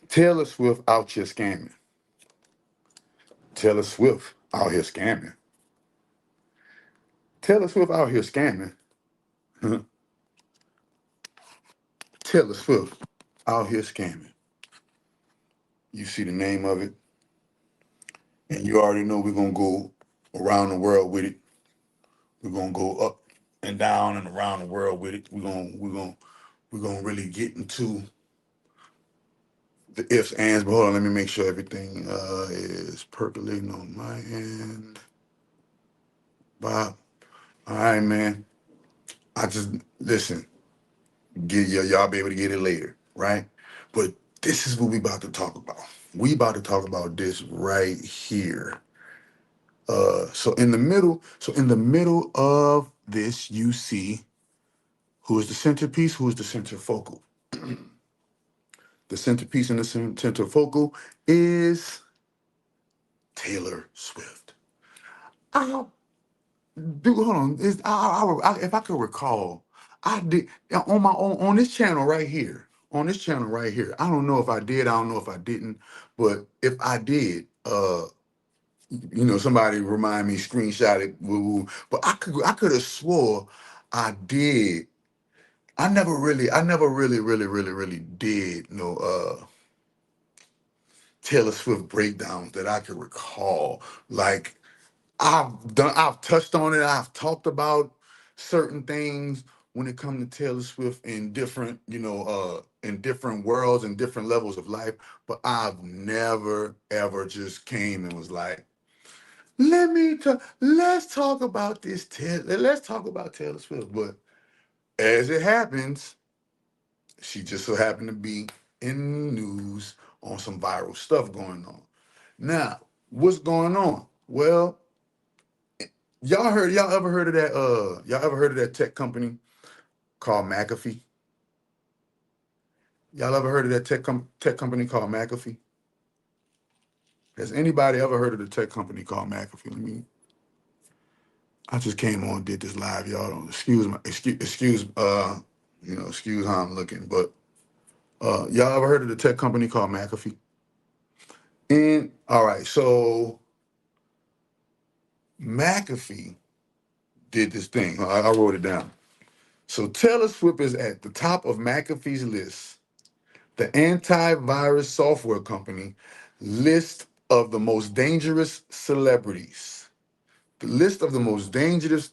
Taylor Swift out here scamming. Taylor Swift out here scamming. Taylor Swift out here scamming. Taylor Swift out here scamming. You see the name of it, and you already know we're gonna go around the world with it. We're gonna go up and down and around the world with it. We're gonna really get into the ifs, ands, but hold on, let me make sure everything is percolating on my end. Bob. All right, man. I just listen, y'all be able to get it later, right? But this is what we about to talk about. We about to talk about this right here. So in the middle of this, you see who is the centerpiece, who is the center focal. The centerpiece and the center focal is Taylor Swift. I do hold on. If I could recall, I did on my own on this channel right here. On this channel right here. I don't know if I did. I don't know if I didn't. But if I did, somebody remind me, screenshot it. Woo, woo. But I could have swore I did. I never really did Taylor Swift breakdowns that I could recall. Like I've touched on it. I've talked about certain things when it comes to Taylor Swift in different, in different worlds and different levels of life. But I've never ever just came and was like, let's talk about this. Let's talk about Taylor Swift. But as it happens, she just so happened to be in the news on some viral stuff going on. Now, what's going on? Well, y'all ever heard of that tech company called McAfee? Y'all ever heard of that tech company called McAfee? Has anybody ever heard of the tech company called McAfee? I just came on and did this live, y'all. Don't excuse how I'm looking, but y'all ever heard of the tech company called McAfee? And all right, so McAfee did this thing. I wrote it down. So Taylor Swift is at the top of McAfee's list, the antivirus software company list of the most dangerous celebrities. The list of the most dangerous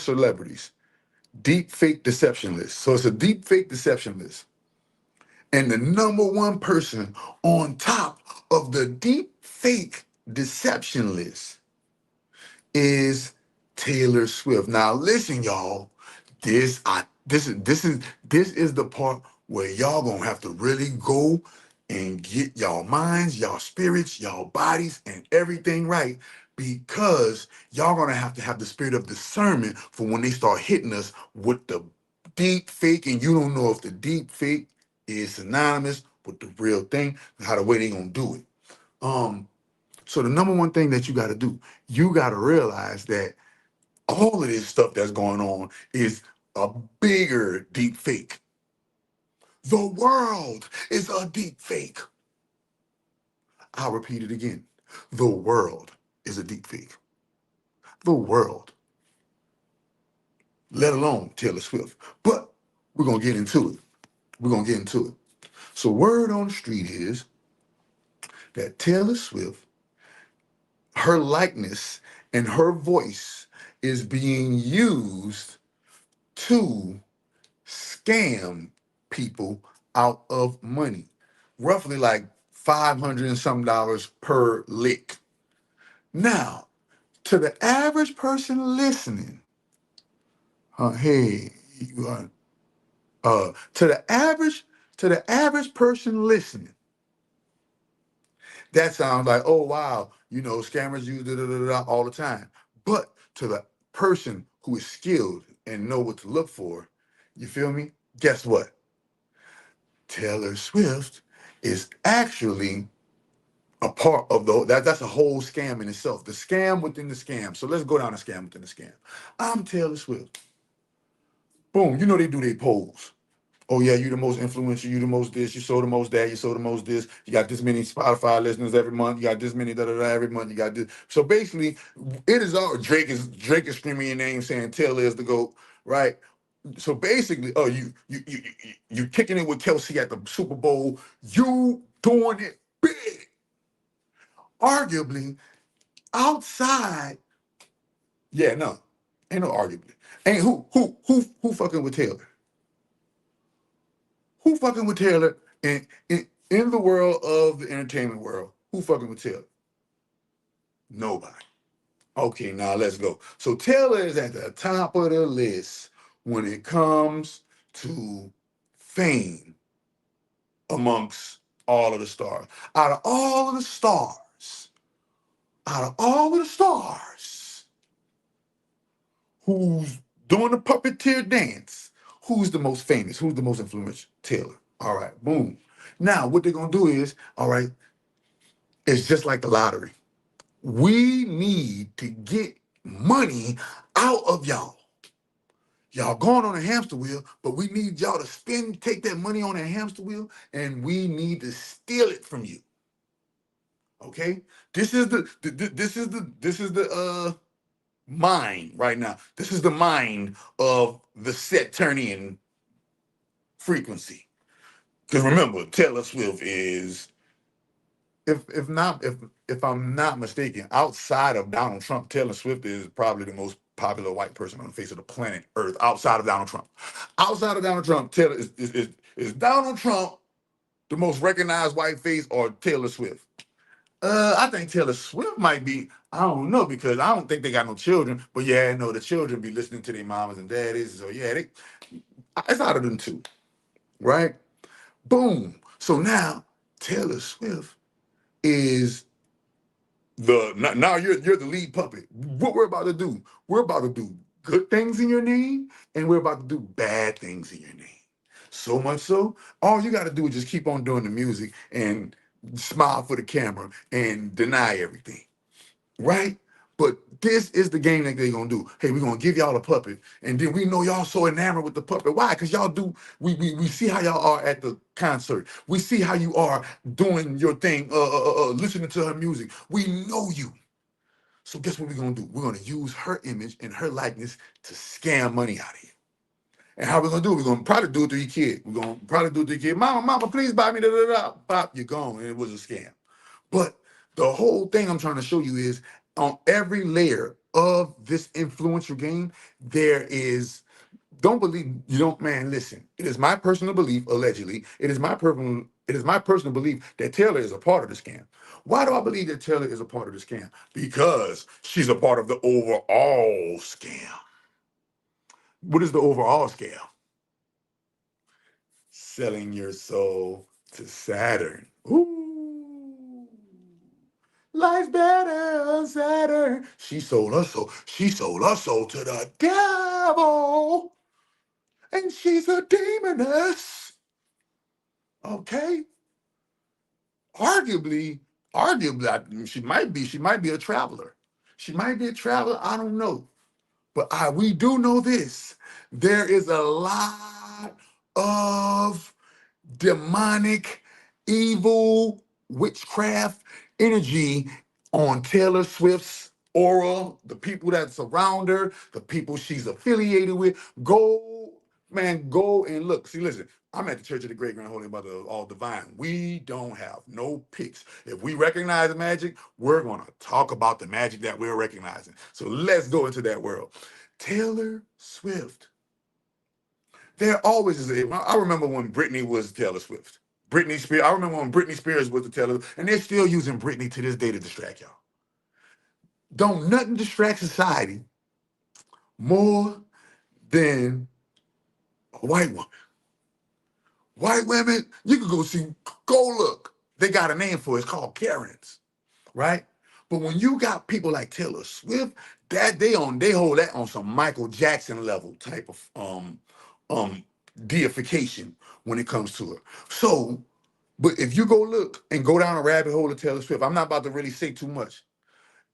celebrities. Deep fake deception list. So it's a deep fake deception list. And the number one person on top of the deep fake deception list is Taylor Swift. Now listen, y'all. This is the part where y'all gonna have to really go and get y'all minds, y'all spirits, y'all bodies, and everything right, because y'all gonna have to have the spirit of discernment for when they start hitting us with the deep fake, and you don't know if the deep fake is synonymous with the real thing, and how the way they gonna do it. So the number one thing that you got to do, you got to realize that all of this stuff that's going on is a bigger deep fake. The world is a deep fake. I'll repeat it again. The world is a deep fake. The world, let alone Taylor Swift. But we're going to get into it. We're going to get into it. So word on the street is that Taylor Swift, her likeness and her voice is being used to scam people out of money, roughly like 500 and some dollars per lick. Now, to the average person listening, hey, you are, to the average person listening, that sounds like, oh wow, scammers use all the time. But to the person who is skilled and know what to look for, you feel me? Guess what? Taylor Swift is actually a part of that's a whole scam in itself. The scam within the scam. So let's go down the scam within the scam. I'm Taylor Swift. Boom, they do their polls. Oh yeah, you the most influential, you the most this, you sold the most that, you sold the most this, you got this many Spotify listeners every month, you got this many da da da every month, you got this. So basically, it is all Drake is screaming your name saying Taylor is the GOAT, right? So basically, oh you kicking it with Kelsey at the Super Bowl, you doing it big. Arguably, outside, yeah, no, ain't no arguably. Ain't who fucking with Taylor? Who fucking with Taylor in the world of the entertainment world? Who fucking with Taylor? Nobody. Okay, now let's go. So Taylor is at the top of the list when it comes to fame amongst all of the stars. Out of all of the stars, out of all of the stars, who's doing the puppeteer dance, who's the most famous? Who's the most influential? Taylor. All right, boom. Now, what they're gonna do is, all right, it's just like the lottery. We need to get money out of y'all. Y'all going on a hamster wheel, but we need y'all to take that money on that hamster wheel, and we need to steal it from you. Okay? This is the mind right now. This is the mind of the Saturnian frequency. Because remember, Taylor Swift is, if I'm not mistaken, outside of Donald Trump, Taylor Swift is probably the most popular white person on the face of the planet Earth, outside of Donald Trump. Outside of Donald Trump, Taylor is Donald Trump the most recognized white face, or Taylor Swift? I think Taylor Swift might be. I don't know, because I don't think they got no children. But yeah, no, the children be listening to their mamas and daddies. So yeah, it's out of them two, right? Boom. So now Taylor Swift is now you're the lead puppet. What we're about to do? We're about to do good things in your name, and we're about to do bad things in your name. So much so, all you got to do is just keep on doing the music and smile for the camera and deny everything, right? But this is the game that they're gonna do. Hey, we're gonna give y'all a puppet, and then we know y'all so enamored with the puppet. Why? Because y'all do. We see how y'all are at the concert. We see how you are doing your thing, listening to her music. We know you. So guess what we're gonna do? We're gonna use her image and her likeness to scam money out of you. And how we're gonna do it? We're gonna probably do it to your kid. We're gonna probably do it to your kid. Mama, please buy me da da da. Pop, you're gone. And it was a scam. But the whole thing I'm trying to show you is, on every layer of this influential game, there is, don't believe, you don't, man, listen. It is my personal belief, allegedly, it is my personal belief that Taylor is a part of the scam. Why do I believe that Taylor is a part of the scam? Because she's a part of the overall scam. What is the overall scam? Selling your soul to Saturn. Ooh. Life's better on Saturn. She sold her soul. She sold her soul to the devil. And she's a demoness. Okay? Arguably, she might be a traveler. She might be a traveler. I don't know. But we do know this. There is a lot of demonic, evil, witchcraft energy on Taylor Swift's aura, the people that surround her, the people she's affiliated with. Go, man, go and look. See, listen, I'm at the Church of the Great Grand Holy Mother of All Divine. We don't have no picks. If we recognize the magic, we're going to talk about the magic that we're recognizing. So let's go into that world. Taylor Swift. There always is I remember when Britney was Taylor Swift. Britney Spears. I remember when Britney Spears was the Taylor, and they're still using Britney to this day to distract y'all. Don't nothing distract society more than a white woman. White women, you can go look. They got a name for it. It's called Karens, right? But when you got people like Taylor Swift, that they hold that on some Michael Jackson level type of um deification when it comes to her. So, but if you go look and go down a rabbit hole of Taylor Swift, I'm not about to really say too much.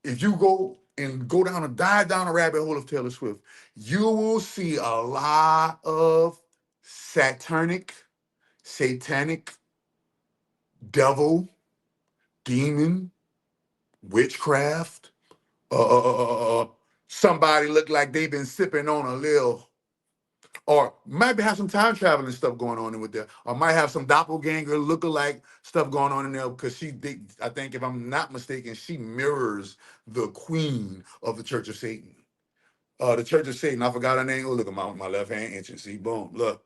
If you go down and dive down a rabbit hole of Taylor Swift, you will see a lot of satanic, satanic, devil, demon, witchcraft. Somebody look like they've been sipping on a little, or maybe have some time traveling stuff going on in with there, or might have some doppelganger lookalike stuff going on in there because I think if I'm not mistaken, she mirrors the queen of the Church of Satan. The Church of Satan, I forgot her name. Oh, look at my left hand inching. See, boom, look.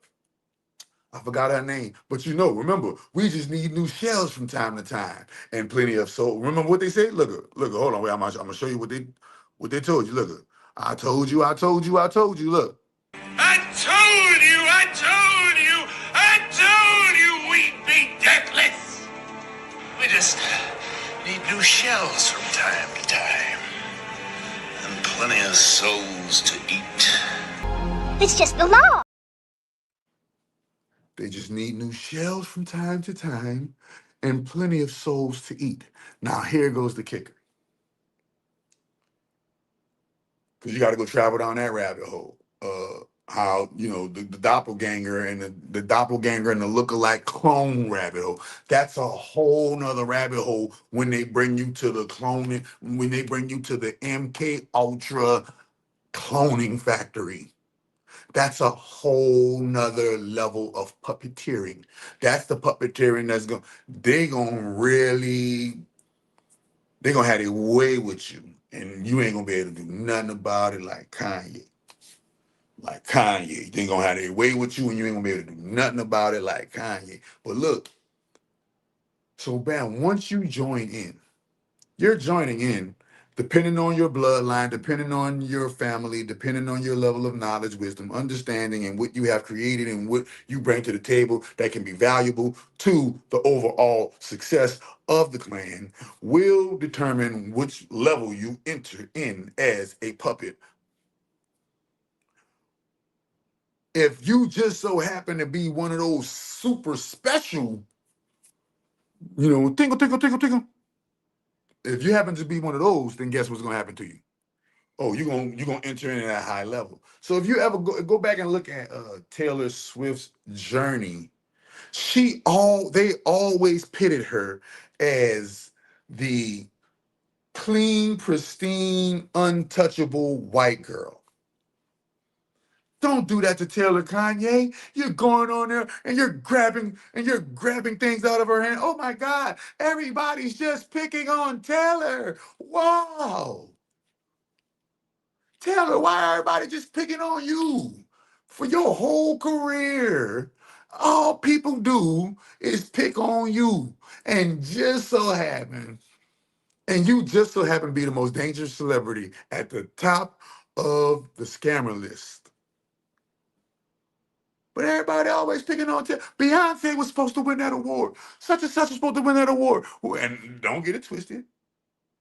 I forgot her name. But remember, we just need new shells from time to time and plenty of soul. Remember what they say? Look, hold on, wait, I'm gonna show you what they told you. Look, I told you, I told you, I told you, look. I told you, I told you, I told you we'd be deathless. We just need new shells from time to time. And plenty of souls to eat. It's just the law. They just need new shells from time to time and plenty of souls to eat. Now, here goes the kicker. Because you got to go travel down that rabbit hole. How, the doppelganger and the doppelganger and the lookalike clone rabbit hole. That's a whole nother rabbit hole when they bring you to the cloning, when they bring you to the MK Ultra cloning factory. That's a whole nother level of puppeteering. That's the puppeteering they're gonna have their way with you. And you ain't gonna be able to do nothing about it like Kanye. Like Kanye. They're gonna have their way with you and you ain't gonna be able to do nothing about it like Kanye. But look, so bam, once you join in, you're joining in depending on your bloodline, depending on your family, depending on your level of knowledge, wisdom, understanding, and what you have created and what you bring to the table that can be valuable to the overall success of the clan will determine which level you enter in as a puppet. If you just so happen to be one of those super special, tingle, tingle, tingle, tingle. If you happen to be one of those, then guess what's gonna happen to you? Oh, you're gonna enter in at a high level. So if you ever go back and look at Taylor Swift's journey, they always pitted her as the clean, pristine, untouchable white girl. Don't do that to Taylor, Kanye. You're going on there and you're grabbing things out of her hand. Oh my God, everybody's just picking on Taylor. Wow. Taylor, why everybody just picking on you? For your whole career, all people do is pick on you. And you just so happen to be the most dangerous celebrity at the top of the scammer list. But everybody always picking on Taylor. Beyonce was supposed to win that award. Such and such was supposed to win that award. And don't get it twisted.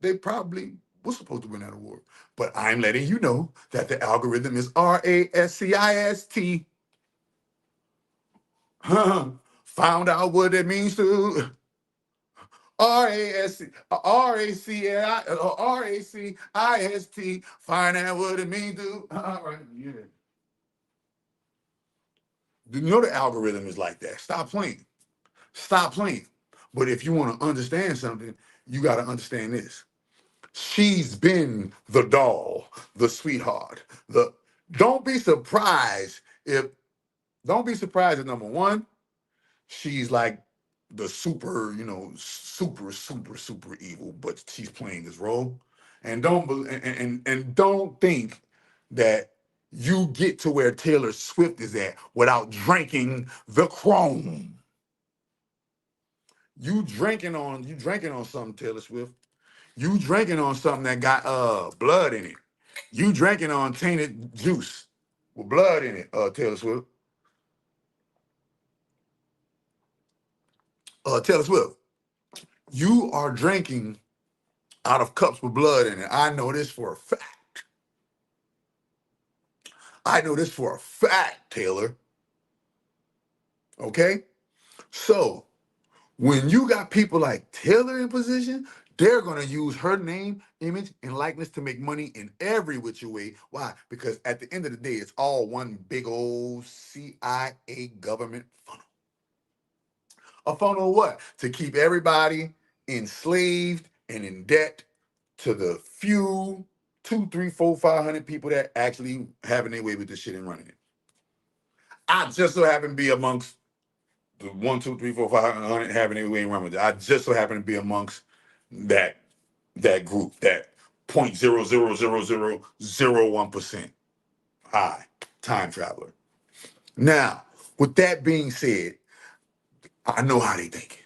They probably was supposed to win that award. But I'm letting you know that the algorithm is RASCIST. Found out what it means to RACIST. Find out what it means to. All right, yeah. You know the algorithm is like that. Stop playing. Stop playing. But if you want to understand something, you got to understand this. She's been the doll, the sweetheart. Don't be surprised if number one, she's like the super, super evil, but she's playing this role. And don't think that you get to where Taylor Swift is at without drinking the chrome. You drinking on something, Taylor Swift. You drinking on something that got blood in it. You drinking on tainted juice with blood in it, Taylor Swift. Taylor Swift, you are drinking out of cups with blood in it. I know this for a fact. I know this for a fact, Taylor. Okay? So, when you got people like Taylor in position, They're going to use her name, image, and likeness to make money in every which way. Why? Because at the end of the day, it's all one big old CIA government funnel. A funnel of what? To keep everybody enslaved and in debt to the few, two, three, four, 500 people that actually having their way with this shit and running it. I just so happen to be amongst the 1, 2, 3, 4, 500 having their way and running with it. I just so happen to be amongst that group, that 0.00001%. Hi, time traveler. Now, with that being said, I know how they think.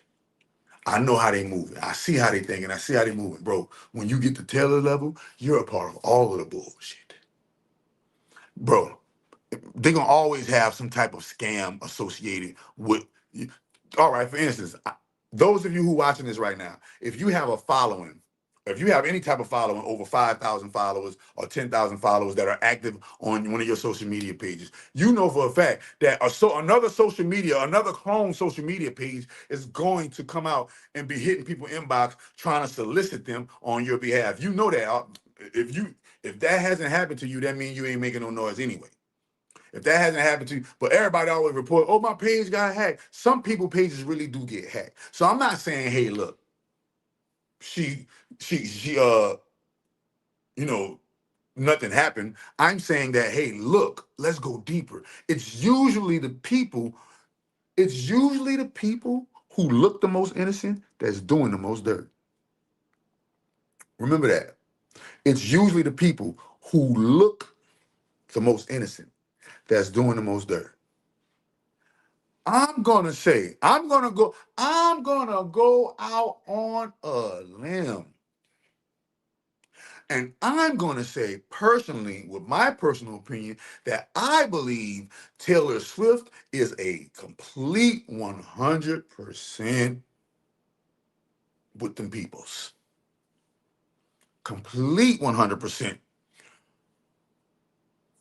I know how they moving. I see how they thinking. I see how they moving, bro. When you get to Taylor level, you're a part of all of the bullshit, bro. They're gonna always have some type of scam associated with. All right, for instance, those of you who watching this right now, if you have a following, if you have any type of following over 5,000 followers or 10,000 followers that are active on one of your social media pages, you know for a fact that another clone social media page is going to come out and be hitting people inbox trying to solicit them on your behalf. You know that. If that hasn't happened to you, that means you ain't making no noise anyway. If that hasn't happened to you, but everybody always report, oh, my page got hacked. Some people pages really do get hacked. So I'm not saying, hey, look, she, you know, nothing happened. I'm saying that, hey, look, let's go deeper. It's usually the people who look the most innocent that's doing the most dirt. Remember that. It's usually the people who look the most innocent that's doing the most dirt. I'm gonna go out on a limb. And I'm gonna say personally, with my personal opinion, that I believe Taylor Swift is a complete 100% with them peoples. Complete 100%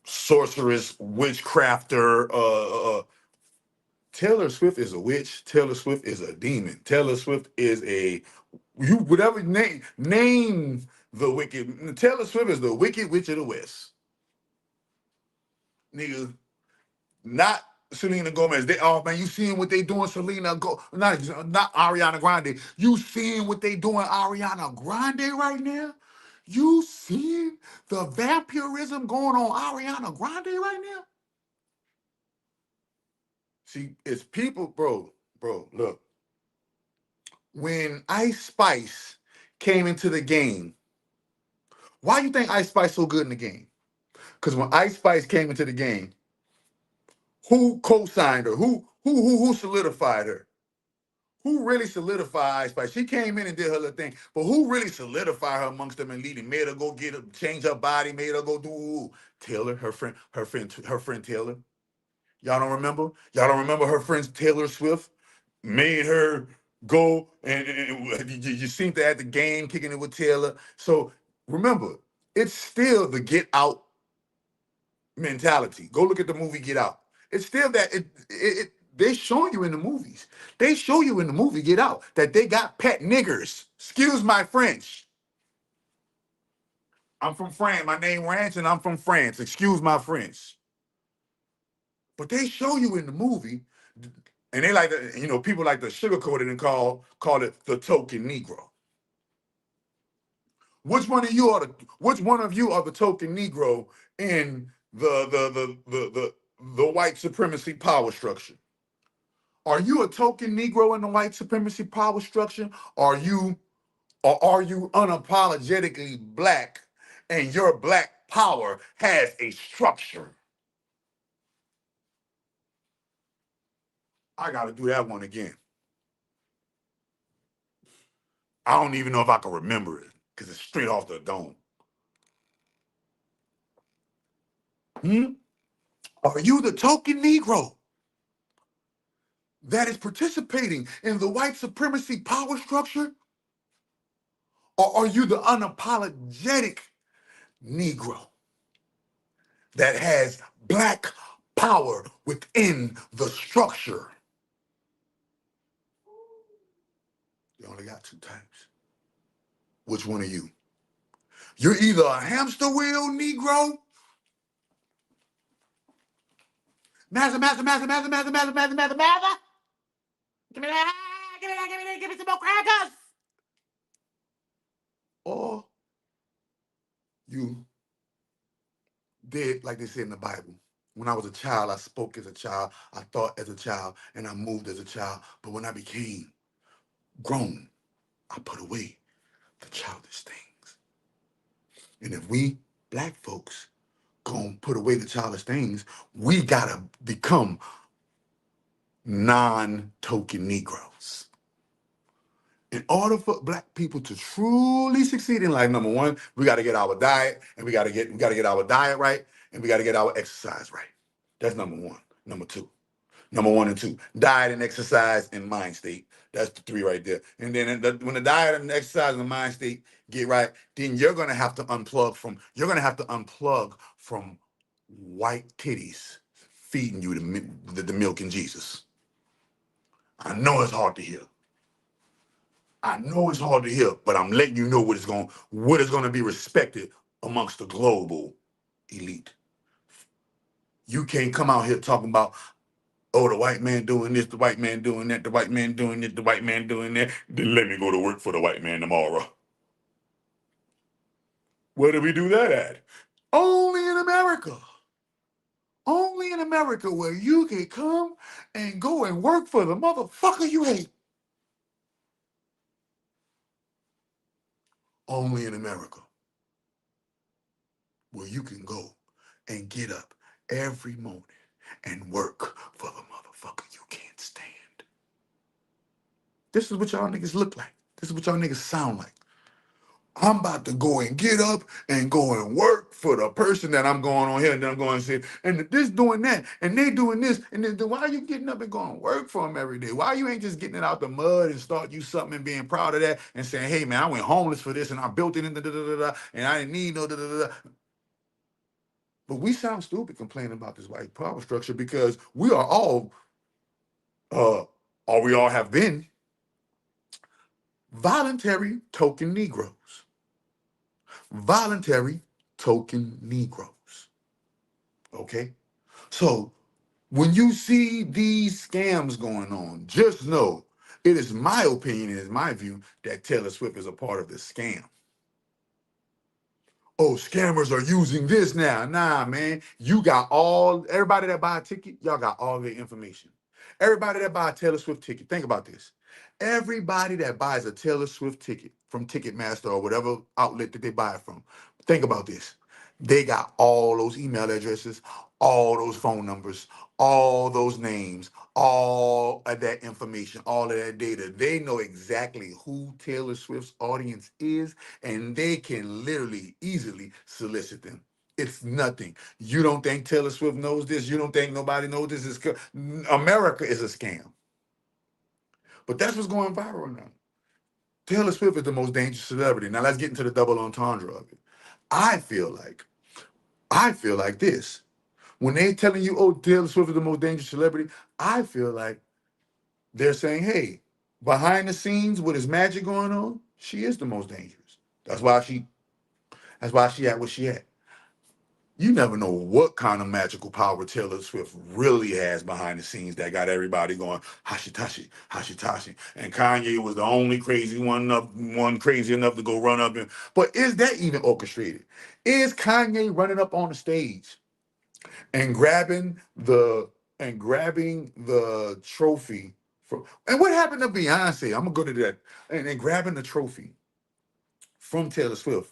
sorceress, witchcrafter, Taylor Swift is a witch. Taylor Swift is a demon. Taylor Swift is whatever name the wicked. Taylor Swift is the wicked witch of the West. Nigga, not Selena Gomez. Oh man, you seeing what they doing? Not Ariana Grande. You seeing what they doing Ariana Grande right now? You seeing the vampirism going on Ariana Grande right now? See, it's people, bro, look. When Ice Spice came into the game, why you think Ice Spice so good in the game? Because when Ice Spice came into the game, who co-signed her? Who solidified her? Who really solidified Ice Spice? She came in and did her little thing, but who really solidified her amongst them and leading? Made her go change her body, made her go do Taylor, her friend Taylor. Y'all don't remember? Y'all don't remember her friend Taylor Swift? Made her go and you seem to at the game kicking it with Taylor. So remember, it's still the get out mentality. Go look at the movie Get Out. It's still that they show you in the movies. They show you in the movie Get Out that they got pet niggers. Excuse my French. I'm from France. My name Ranch and I'm from France. Excuse my French. But they show you in the movie, and they like to, people like to sugarcoat it and call it the token Negro. Which one of you are the token Negro in the white supremacy power structure? Are you a token Negro in the white supremacy power structure? Or are you unapologetically black and your black power has a structure? I gotta do that one again. I don't even know if I can remember it because it's straight off the dome. Are you the token Negro that is participating in the white supremacy power structure? Or are you the unapologetic Negro that has black power within the structure? You only got two types. Which one are you? You're either a hamster wheel Negro. Master, master, master, master, master, master, master, master, master. Give me that, give me that, give me that, give me some more crackers. Or you did like they said in the Bible. When I was a child, I spoke as a child, I thought as a child, and I moved as a child. But when I became grown, I put away the childish things. And if we black folks gonna put away the childish things, we gotta become non-token Negroes. In order for black people to truly succeed in life, number one, we got to get our diet, and we got to get our diet right, and we got to get our exercise right. That's number one. Number two, number one and two, diet and exercise and mind state. That's the three right there. And then when the diet and exercise and the mind state get right, then you're gonna have to unplug from white titties feeding you the milk and Jesus. I know it's hard to hear. I know it's hard to hear, but I'm letting you know what is going to be respected amongst the global elite. You can't come out here talking about, oh, the white man doing this, the white man doing that, the white man doing this, the white man doing that. Then let me go to work for the white man tomorrow. Where do we do that at? Only in America. Only in America where you can come and go and work for the motherfucker you hate. Only in America where you can go and get up every morning and work for the motherfucker you can't stand. This is what y'all niggas look like. This is what y'all niggas sound like. I'm about to go and get up and go and work for the person that I'm going on here, and then I'm going to say, and this doing that, and they doing this, and then why are you getting up and going to work for them every day? Why you ain't just getting it out the mud and start you something and being proud of that and saying, hey man, I went homeless for this and I built it in and I didn't need no But we sound stupid complaining about this white power structure because we are all, or we all have been, voluntary token Negroes. Voluntary token Negroes. Okay? So when you see these scams going on, just know it is my opinion, it is my view that Taylor Swift is a part of this scam. Oh, scammers are using this now. Nah, man. You got everybody that buy a ticket, y'all got all their information. Everybody that buy a Taylor Swift ticket, think about this. Everybody that buys a Taylor Swift ticket from Ticketmaster or whatever outlet that they buy it from, think about this. They got all those email addresses, all those phone numbers, all those names, all of that information, all of that data. They know exactly who Taylor Swift's audience is, and they can literally easily solicit them. It's nothing. You don't think Taylor Swift knows this? You don't think nobody knows this? America is a scam. But that's what's going viral now. Taylor Swift is the most dangerous celebrity. Now let's get into the double entendre of it. I feel like this. When they telling you, oh, Taylor Swift is the most dangerous celebrity, I feel like they're saying, hey, behind the scenes with his magic going on, she is the most dangerous. That's why she at where she at. You never know what kind of magical power Taylor Swift really has behind the scenes that got everybody going hashitashi, hashitashi. And Kanye was the only one crazy enough to go run up and. But is that even orchestrated? Is Kanye running up on the stage and grabbing the trophy from? And what happened to Beyonce? I'm gonna go to that. And grabbing the trophy from Taylor Swift.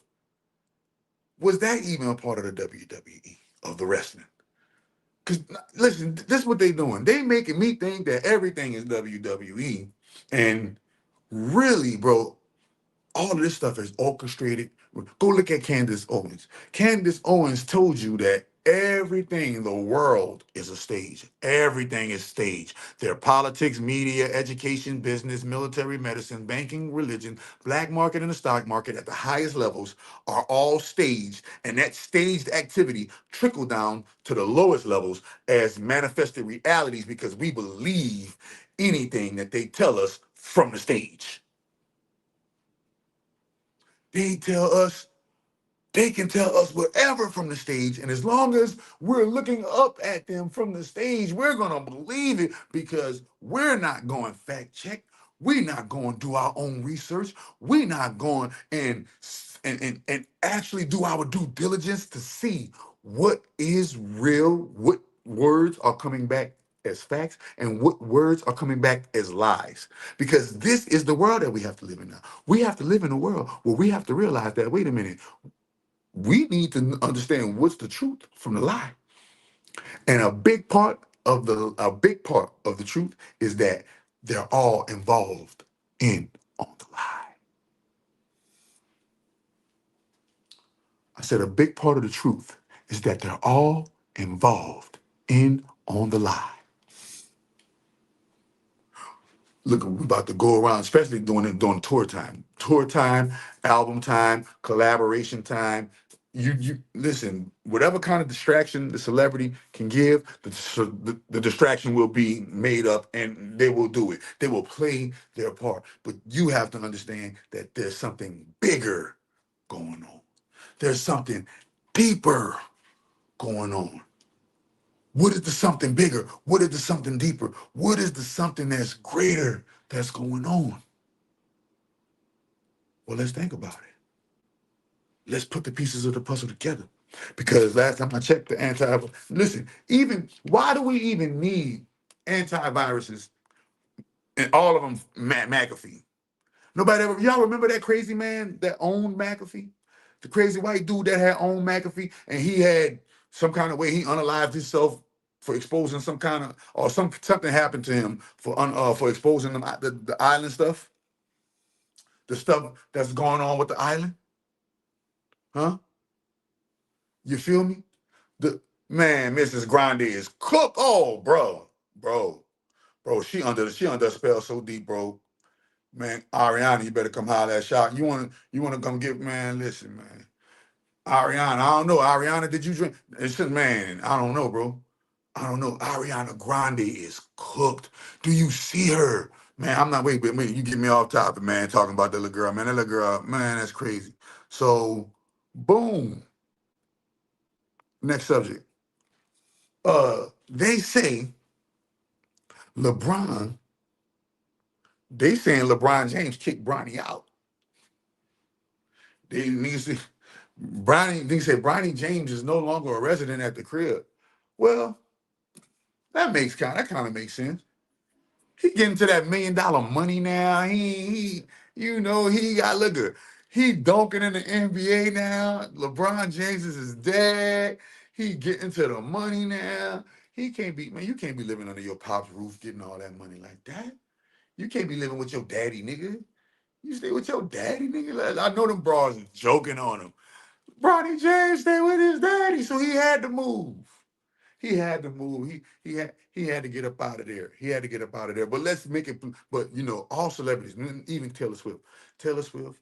Was that even a part of the WWE of the wrestling? Because listen, this is what they doing. They making me think that everything is WWE, and really, bro, all of this stuff is orchestrated. Go look at Candace Owens. Candace Owens told you that everything in the world is a stage. Everything is staged. Their politics, media, education, business, military, medicine, banking, religion, black market, and the stock market at the highest levels are all staged. And that staged activity trickle down to the lowest levels as manifested realities because we believe anything that they tell us from the stage. They tell us, they can tell us whatever from the stage. And as long as we're looking up at them from the stage, we're going to believe it because we're not going fact check. We're not going to do our own research. We're not going and actually do our due diligence to see what is real, what words are coming back as facts, and what words are coming back as lies. Because this is the world that we have to live in now. We have to live in a world where we have to realize that, wait a minute, we need to understand what's the truth from the lie. And a big part of the truth is that they're all involved in on the lie. I said a big part of the truth is that they're all involved in on the lie. Look, we're about to go around, especially during tour time, album time, collaboration time. You listen. Whatever kind of distraction the celebrity can give, the distraction will be made up, and they will do it. They will play their part. But you have to understand that there's something bigger going on. There's something deeper going on. What is the something bigger? What is the something deeper? What is the something that's greater that's going on? Well, let's think about it. Let's put the pieces of the puzzle together. Because last time I checked the listen, even why do we even need antiviruses and all of them McAfee? Nobody ever, y'all remember that crazy man that owned McAfee? The crazy white dude that had owned McAfee, and he had some kind of way he unalived himself for exposing some kind of, or something happened to him for exposing the island stuff, the stuff that's going on with the island, huh? You feel me? The man, Mrs. Grande is cook. Oh, bro, she under a spell so deep, bro. Man, Ariana, you better come holler at Shot. You wanna come get, man? Listen, man. Ariana, I don't know. Ariana, did you drink? It's just, man, I don't know, bro. I don't know. Ariana Grande is cooked. Do you see her? Man, I'm not waiting, but you get me off topic, man, talking about that little girl. Man, that little girl, man, that's crazy. So, boom. Next subject. They say LeBron, they saying LeBron James kicked Bronny out. They said Bronny James is no longer a resident at the crib. Well, that kind of makes sense. He getting to that $1 million money now. He got look good. He dunking in the NBA now. LeBron James is his dad. He getting to the money now. He can't be, man, you can't be living under your pop's roof getting all that money like that. You can't be living with your daddy, nigga. You stay with your daddy, nigga. Like, I know them bras is joking on him. Bronny James stay with his daddy, so he had to move. He had to move. He had to get up out of there. He had to get up out of there. But let's make it. But all celebrities, even Taylor Swift. Taylor Swift,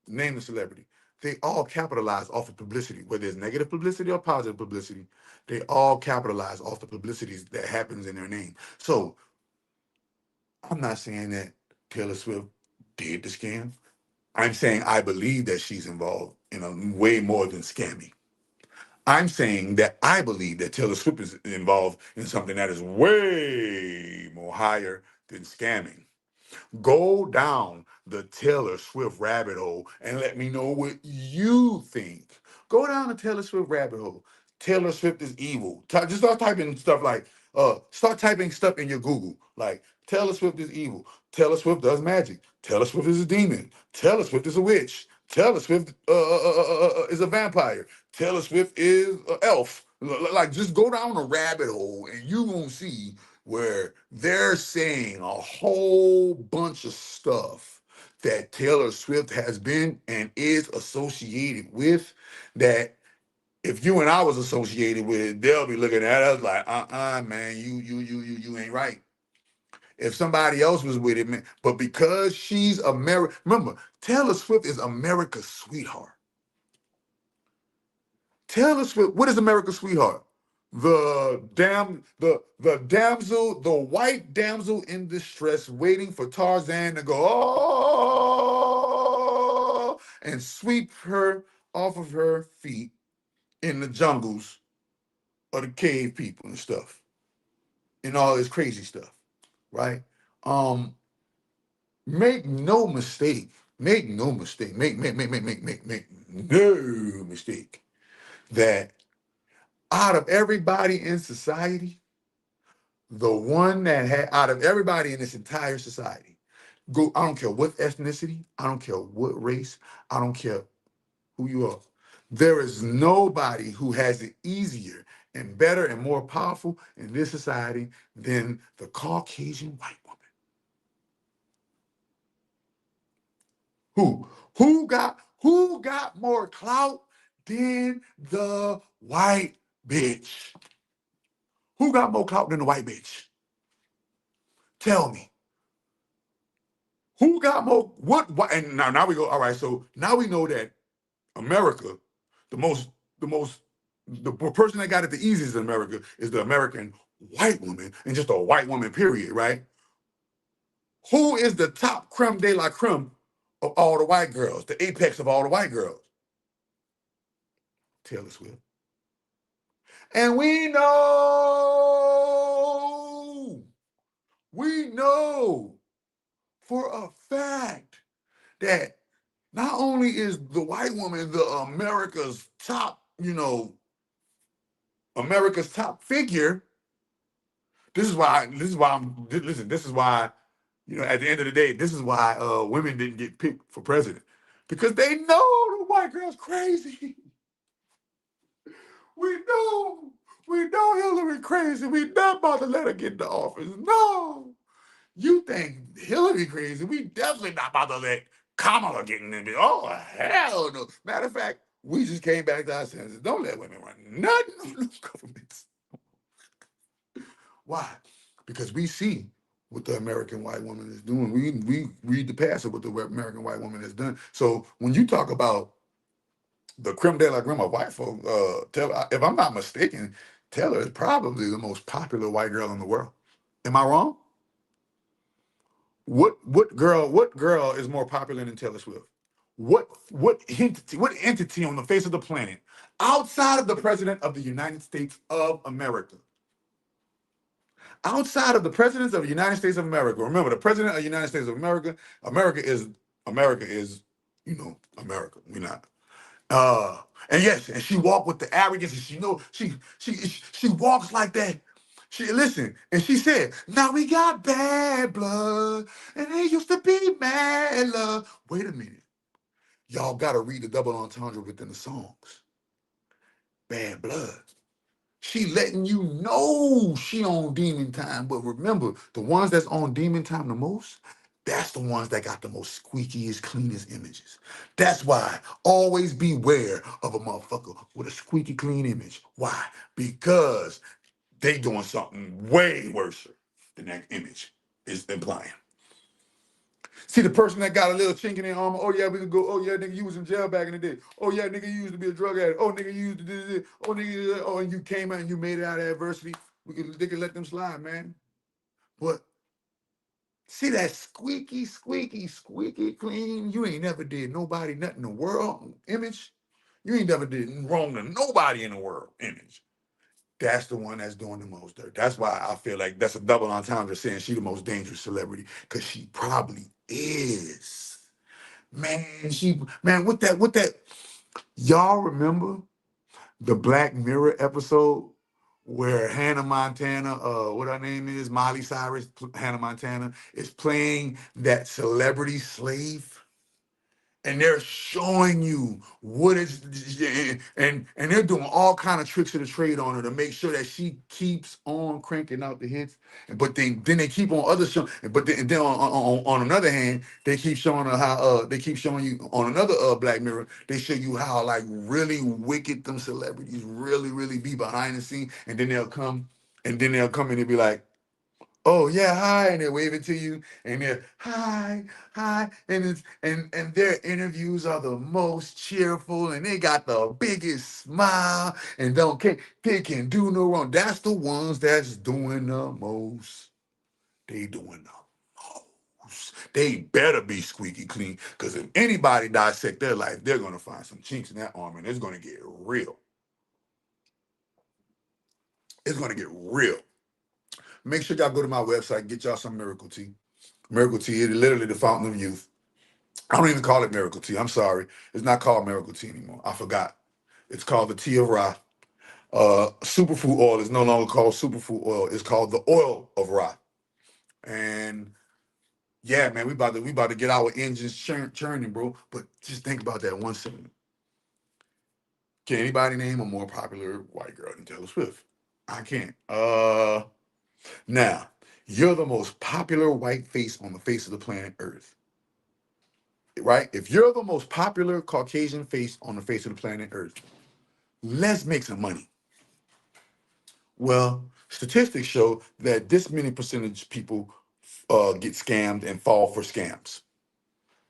name the celebrity. They all capitalize off of publicity, whether it's negative publicity or positive publicity. They all capitalize off the publicities that happens in their name. So I'm not saying that Taylor Swift did the scam. I'm saying I believe that she's involved in a way more than scamming. I'm saying that I believe that Taylor Swift is involved in something that is way more higher than scamming. Go down the Taylor Swift rabbit hole and let me know what you think. Go down the Taylor Swift rabbit hole. Taylor Swift is evil. Just start typing stuff like, start typing stuff in your Google. Like, Taylor Swift is evil. Taylor Swift does magic. Taylor Swift is a demon. Taylor Swift is a witch. Taylor Swift is a vampire. Taylor Swift is an elf. Like, just go down a rabbit hole and you won't see where they're saying a whole bunch of stuff that Taylor Swift has been and is associated with, that if you and I was associated with it, they'll be looking at us like, man, you ain't right. If somebody else was with it, man, but because she's America, remember, Taylor Swift is America's sweetheart. Taylor Swift, what is America's sweetheart? The damsel, the white damsel in distress, waiting for Tarzan to go, oh, and sweep her off of her feet in the jungles of the cave people and stuff and all this crazy stuff, right? Um, make no mistake, make no mistake, make no mistake that out of everybody in society, the one that had out of everybody in this entire society, go, I don't care what ethnicity, I don't care what race, I don't care who you are. There is nobody who has it easier and better and more powerful in this society than the Caucasian white woman. Who? Who got more clout than the white bitch? Who got more clout than the white bitch? Tell me. Who got more what and now we go, all right, so now we know that America, the most the person that got it the easiest in America is the American white woman, and just a white woman, period, right? Who is the top creme de la creme of all the white girls, the apex of all the white girls? Taylor Swift. And we know for a fact that not only is the white woman the America's top figure. This is why, at the end of the day, this is why women didn't get picked for president. Because they know the white girl's crazy. We know. We know Hillary crazy. We not about to let her get into office. No. You think Hillary crazy? We definitely not about to let Kamala get in there. Oh, hell no. Matter of fact, we just came back to our senses. Don't let women run nothing on those governments. Why? Because we see what the American white woman is doing. We read the past of what the American white woman has done. So when you talk about the creme de la creme of white folk, if I'm not mistaken, Taylor is probably the most popular white girl in the world. Am I wrong? What girl is more popular than Taylor Swift? What entity on the face of the planet outside of the president of the United States of America? Outside of the presidents of the United States of America, remember the president of the United States of America, America is, America. We're not. And yes, and she walked with the arrogance, and she walks like that. She listen, and she said, "Now we got bad blood, and it used to be mad love." Wait a minute, y'all got to read the double entendre within the songs. Bad blood. She letting you know she on demon time, but remember, the ones that's on demon time the most, that's the ones that got the most squeakiest, cleanest images. That's why always beware of a motherfucker with a squeaky clean image. Why? Because they doing something way worse than that image is implying. See the person that got a little chink in their armor. Oh yeah, we can go. Oh yeah, nigga, you was in jail back in the day. Oh yeah, nigga, you used to be a drug addict. Oh nigga, you used to do this. Oh nigga, oh, and you came out and you made it out of adversity. They can let them slide, man. But see that squeaky clean. You ain't never did nobody nothing in the world image. You ain't never did wrong to nobody in the world image. That's the one that's doing the most dirt. That's why I feel like that's a double entendre saying she the most dangerous celebrity, because she probably is. Man, with that, y'all remember the Black Mirror episode where Hannah Montana, what her name is, Miley Cyrus, Hannah Montana, is playing that celebrity slave? And they're showing you what is, and they're doing all kind of tricks of the trade on her to make sure that she keeps on cranking out the hits. But then they keep on other show. But then on another hand, they keep showing her how they keep showing you on another Black Mirror. They show you how like really wicked them celebrities really be behind the scene, and then they'll come and they'll be like, "Oh yeah, hi," and they're waving to you, and they're hi, and their interviews are the most cheerful, and they got the biggest smile, and they can do no wrong. That's the ones that's doing the most. They doing the most. They better be squeaky clean, because if anybody dissect their life, they're gonna find some chinks in that armor, and it's gonna get real. It's gonna get real. Make sure y'all go to my website, get y'all some Miracle Tea. Miracle Tea is literally the fountain of youth. I don't even call it Miracle Tea. I'm sorry. It's not called Miracle Tea anymore. I forgot. It's called the Tea of Ra. Superfood oil is no longer called superfood oil. It's called the oil of Ra. And yeah, man, we about to get our engines churning, bro. But just think about that 1 second. Can anybody name a more popular white girl than Taylor Swift? I can't. Now, you're the most popular white face on the face of the planet Earth, right? If you're the most popular Caucasian face on the face of the planet Earth, let's make some money. Well, statistics show that this many percentage people get scammed and fall for scams.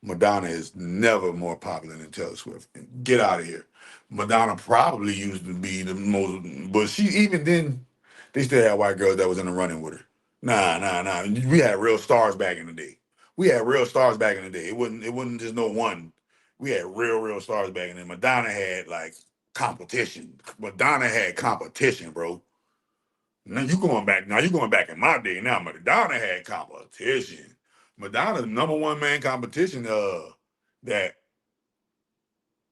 Madonna is never more popular than Taylor Swift. Get out of here. Madonna probably used to be the most, but she even then, they still had white girls that was in the running with her. Nah. We had real stars back in the day. We had real stars back in the day. It wasn't just no one. We had real stars back in the day. Madonna had like competition. Madonna had competition, bro. Now you going back in my day. Now Madonna had competition. Madonna's number one man competition that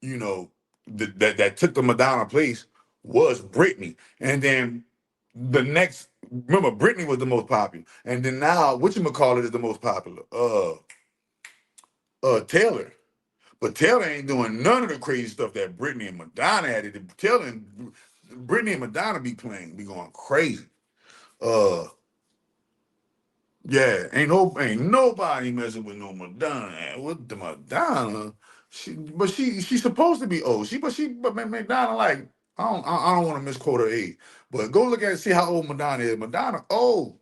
you know that took the Madonna place was Britney. And then the next, remember, Britney was the most popular. And then now whatchamacallit is the most popular? Taylor. But Taylor ain't doing none of the crazy stuff that Britney and Madonna had to do. Britney and Madonna be going crazy. Uh Yeah, ain't nobody messing with no Madonna. With the Madonna, she's supposed to be old. But Madonna, like, I don't want to misquote her age, but go look at it, see how old Madonna is. Madonna old.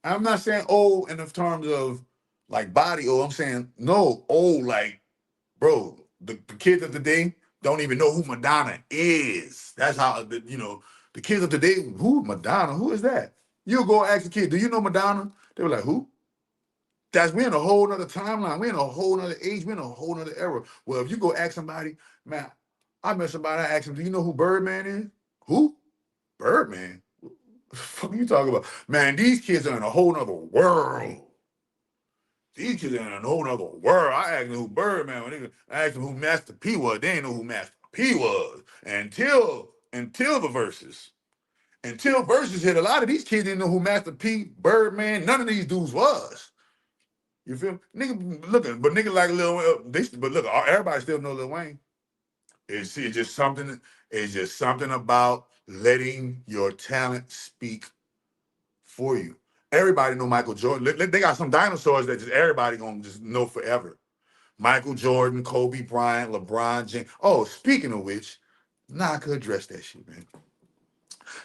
I'm not saying old in the terms of like body old. I'm saying no old, like, bro, the kids of today don't even know who Madonna is. That's how the kids of today, who Madonna, who is that? You go ask the kid, do you know Madonna? They were like, who? We're in a whole nother timeline. We're in a whole nother age. We're in a whole nother era. Well, if you go ask somebody, man, I met somebody, I asked him, do you know who Birdman is? Who? Birdman? What the fuck are you talking about? Man, these kids are in a whole nother world. These kids are in a whole nother world. I asked them who Birdman was. I asked them who Master P was. They didn't know who Master P was until the verses. Until verses hit, a lot of these kids didn't know who Master P, Birdman, none of these dudes was. You feel me? Nigga, look, but nigga like Lil Wayne, but look, everybody still know Lil Wayne. It's just something. It's just something about letting your talent speak for you. Everybody know Michael Jordan. They got some dinosaurs that just everybody gonna just know forever. Michael Jordan, Kobe Bryant, LeBron James. Oh, speaking of which, I could address that shit, man.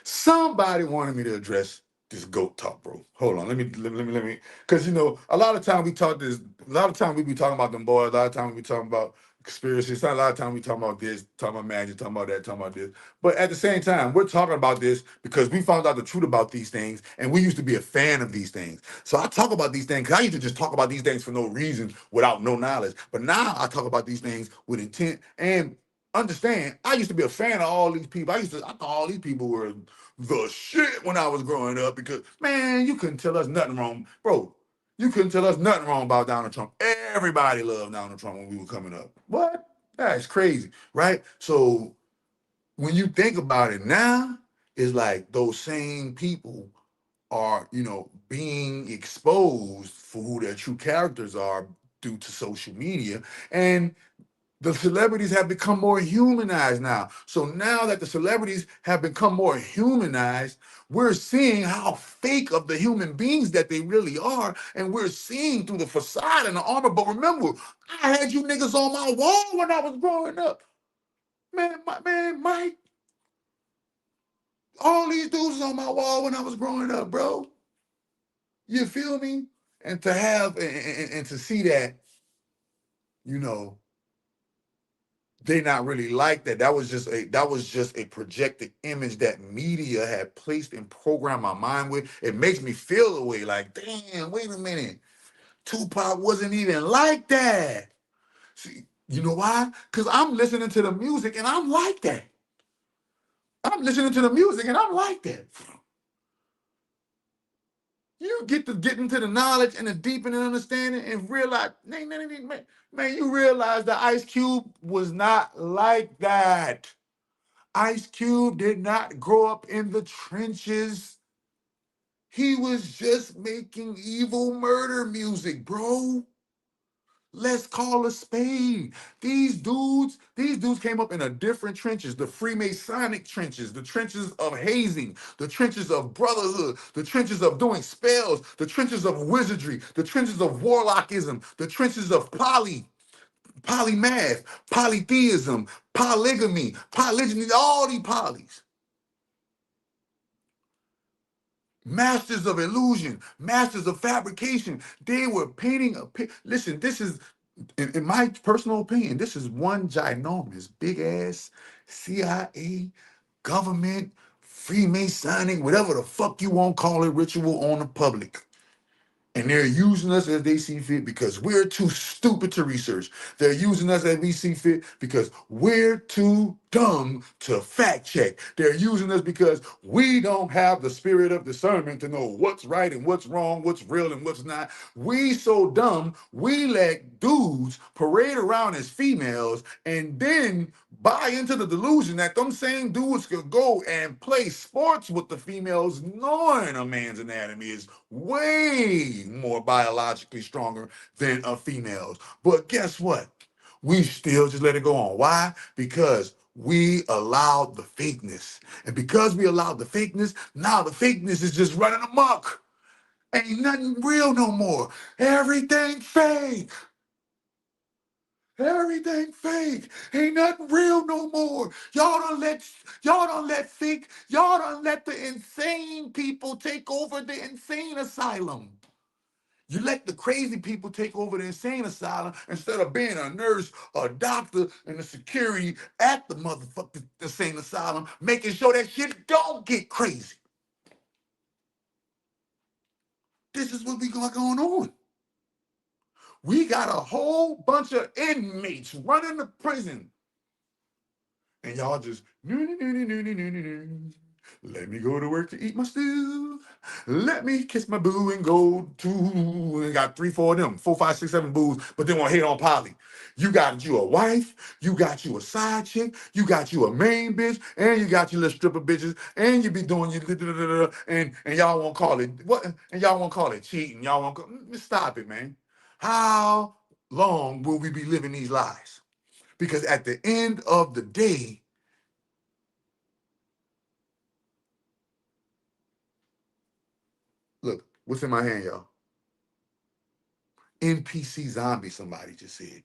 Somebody wanted me to address this goat talk, bro. Hold on, let me, because a lot of time we talk this. A lot of time we be talking about them boys. A lot of time we be talking about conspiracies. A lot of time we talking about this, talking about magic, talking about that, talking about this. But at the same time, we're talking about this because we found out the truth about these things, and we used to be a fan of these things. So I talk about these things because I used to just talk about these things for no reason, without no knowledge. But now I talk about these things with intent and understand. I used to be a fan of all these people. I thought all these people were the shit when I was growing up because, man, you couldn't tell us nothing wrong. Bro, you couldn't tell us nothing wrong about Donald Trump. Everybody loved Donald Trump when we were coming up. What? That's crazy, right? So when you think about it now, it's like those same people are, being exposed for who their true characters are due to social media. And the celebrities have become more humanized now. So now that the celebrities have become more humanized, we're seeing how fake of the human beings that they really are. And we're seeing through the facade and the armor. But remember, I had you niggas on my wall when I was growing up. Man, Mike, all these dudes was on my wall when I was growing up, bro. You feel me? And to have and to see that, you know, they not really like that. That was just a projected image that media had placed and programmed my mind with. It makes me feel a way like, damn, wait a minute. Tupac wasn't even like that. See, you know why? Because I'm listening to the music and I'm like that. I'm listening to the music and I'm like that. You get to get into the knowledge and the deepening understanding and realize, man, you realize that Ice Cube was not like that. Ice Cube did not grow up in the trenches. He was just making evil murder music, bro. Let's call a spade. These dudes came up in a different trenches, the Freemasonic trenches, the trenches of hazing, the trenches of brotherhood, the trenches of doing spells, the trenches of wizardry, the trenches of warlockism, the trenches of polymath, polytheism, polygamy, polygyny, all these polys. Masters of illusion, masters of fabrication. They were painting a picture. Listen, this is, in my personal opinion, this is one ginormous, big ass CIA, government, Freemasonic, whatever the fuck you want to call it, ritual on the public. And they're using us as they see fit because we're too stupid to research. They're using us as we see fit because we're too dumb to fact check. They're using us because we don't have the spirit of discernment to know what's right and what's wrong, what's real and what's not. We so dumb, we let dudes parade around as females and then buy into the delusion that them same dudes could go and play sports with the females, knowing a man's anatomy is way more biologically stronger than a female's. But guess what? We still just let it go on. Why? Because we allowed the fakeness. And because we allowed the fakeness, now the fakeness is just running amok. Ain't nothing real no more. Everything fake. Everything fake. Ain't nothing real no more. Y'all don't let fake, y'all don't let the insane people take over the insane asylum. You let the crazy people take over the insane asylum instead of being a nurse, a doctor, and a security at the motherfucking insane asylum, making sure that shit don't get crazy. This is what we got going on. We got a whole bunch of inmates running the prison. And y'all just, let me go to work to eat my stew. Let me kiss my boo and go to. And got 3, 4 of them, 4, 5, 6, 7 boos, but they want to hate on Polly. You got you a wife, you got you a side chick, you got you a main bitch, and you got your little stripper bitches, and you be doing your and y'all won't call it what? And y'all won't call it cheating. Y'all won't stop it, man. How long will we be living these lies? Because at the end of the day, look, what's in my hand, y'all? NPC zombie, somebody just said.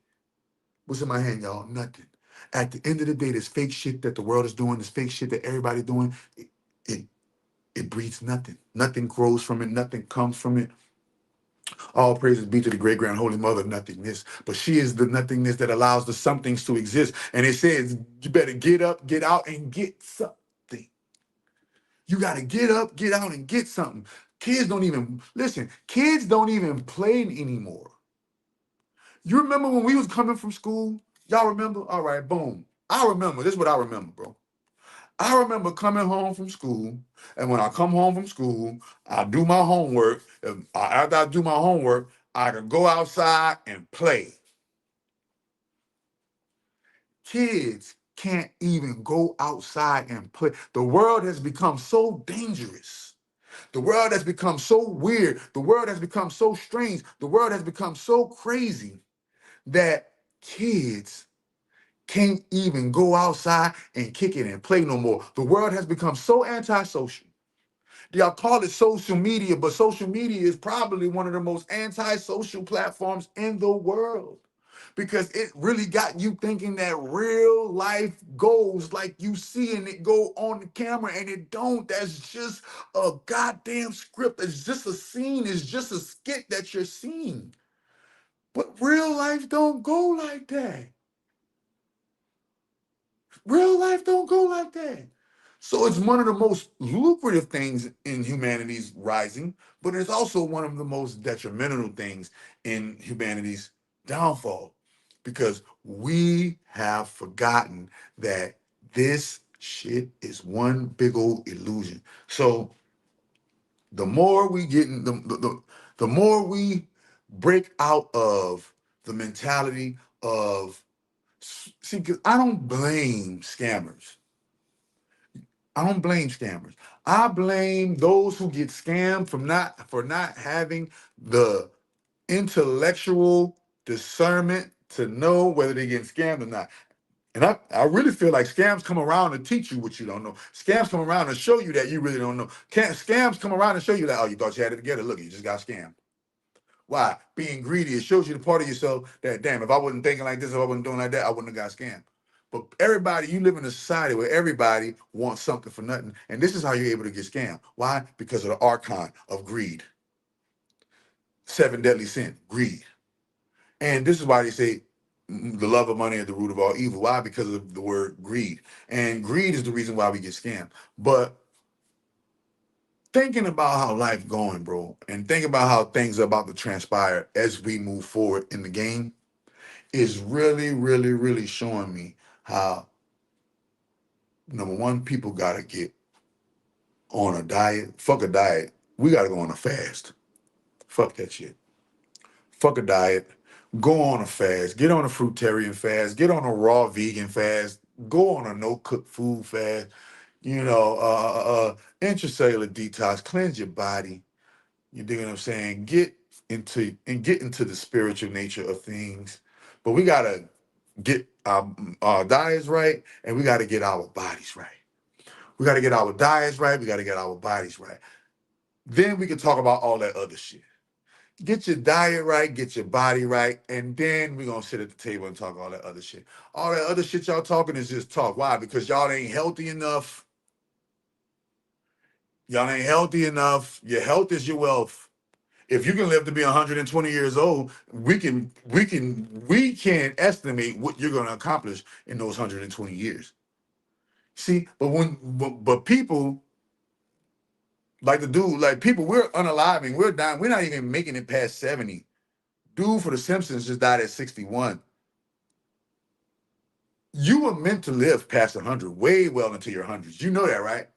What's in my hand, y'all? Nothing. At the end of the day, this fake shit that the world is doing, this fake shit that everybody's doing, it, it breeds nothing. Nothing grows from it. Nothing comes from it. All praises be to the great grand holy mother nothingness. But she is the nothingness that allows the somethings to exist. And it says, you better get up, get out, and get something. You got to get up, get out, and get something. Kids don't even, listen, kids don't even play anymore. You remember when we was coming from school? Y'all remember? All right, boom. I remember. This is what I remember, bro. I remember coming home from school, and when I come home from school, I do my homework. After I do my homework, I can go outside and play. Kids can't even go outside and play. The world has become so dangerous. The world has become so weird. The world has become so strange. The world has become so crazy that kids can't even go outside and kick it and play no more. The world has become so antisocial. Y'all call it social media, but social media is probably one of the most antisocial platforms in the world because it really got you thinking that real life goes like you seeing it go on the camera and it don't. That's just a goddamn script. It's just a scene. It's just a skit that you're seeing. But real life don't go like that. Real life don't go like that. So it's one of the most lucrative things in humanity's rising, but it's also one of the most detrimental things in humanity's downfall because we have forgotten that this shit is one big old illusion. So the more we get in, the more we break out of the mentality of, see, because I don't blame scammers. I don't blame scammers. I blame those who get scammed for not having the intellectual discernment to know whether they're getting scammed or not. And I really feel like scams come around to teach you what you don't know. Scams come around to show you that you really don't know. Scams come around to show you that, oh, you thought you had it together. Look, you just got scammed. Why? Being greedy, it shows you the part of yourself that, damn, if I wasn't thinking like this, if I wasn't doing like that, I wouldn't have got scammed. But everybody, you live in a society where everybody wants something for nothing. And this is how you're able to get scammed. Why? Because of the archon of greed. Seven deadly sin, greed. And this is why they say the love of money is the root of all evil. Why? Because of the word greed. And greed is the reason why we get scammed. But thinking about how life going, bro, and think about how things are about to transpire as we move forward in the game is really, really, really showing me how, number one, people gotta get on a diet. Fuck a diet. We gotta go on a fast. Fuck that shit. Fuck a diet. Go on a fast. Get on a fruitarian fast. Get on a raw vegan fast. Go on a no cook food fast. Intracellular detox. Cleanse your body. You dig what I'm saying? Get into the spiritual nature of things. But we gotta get our diets right, and we gotta get our bodies right. We gotta get our diets right. We gotta get our bodies right. Then we can talk about all that other shit. Get your diet right, get your body right, and then we're gonna sit at the table and talk all that other shit. All that other shit y'all talking is just talk. Why? Because y'all ain't healthy enough. Y'all ain't healthy enough. Your health is your wealth. If you can live to be 120 years old, we can estimate what you're gonna accomplish in those 120 years. See, but people like the dude, like people, we're unaliving, we're dying, we're not even making it past 70. Dude for the Simpsons just died at 61. You were meant to live past 100, way well into your hundreds. You know that, right?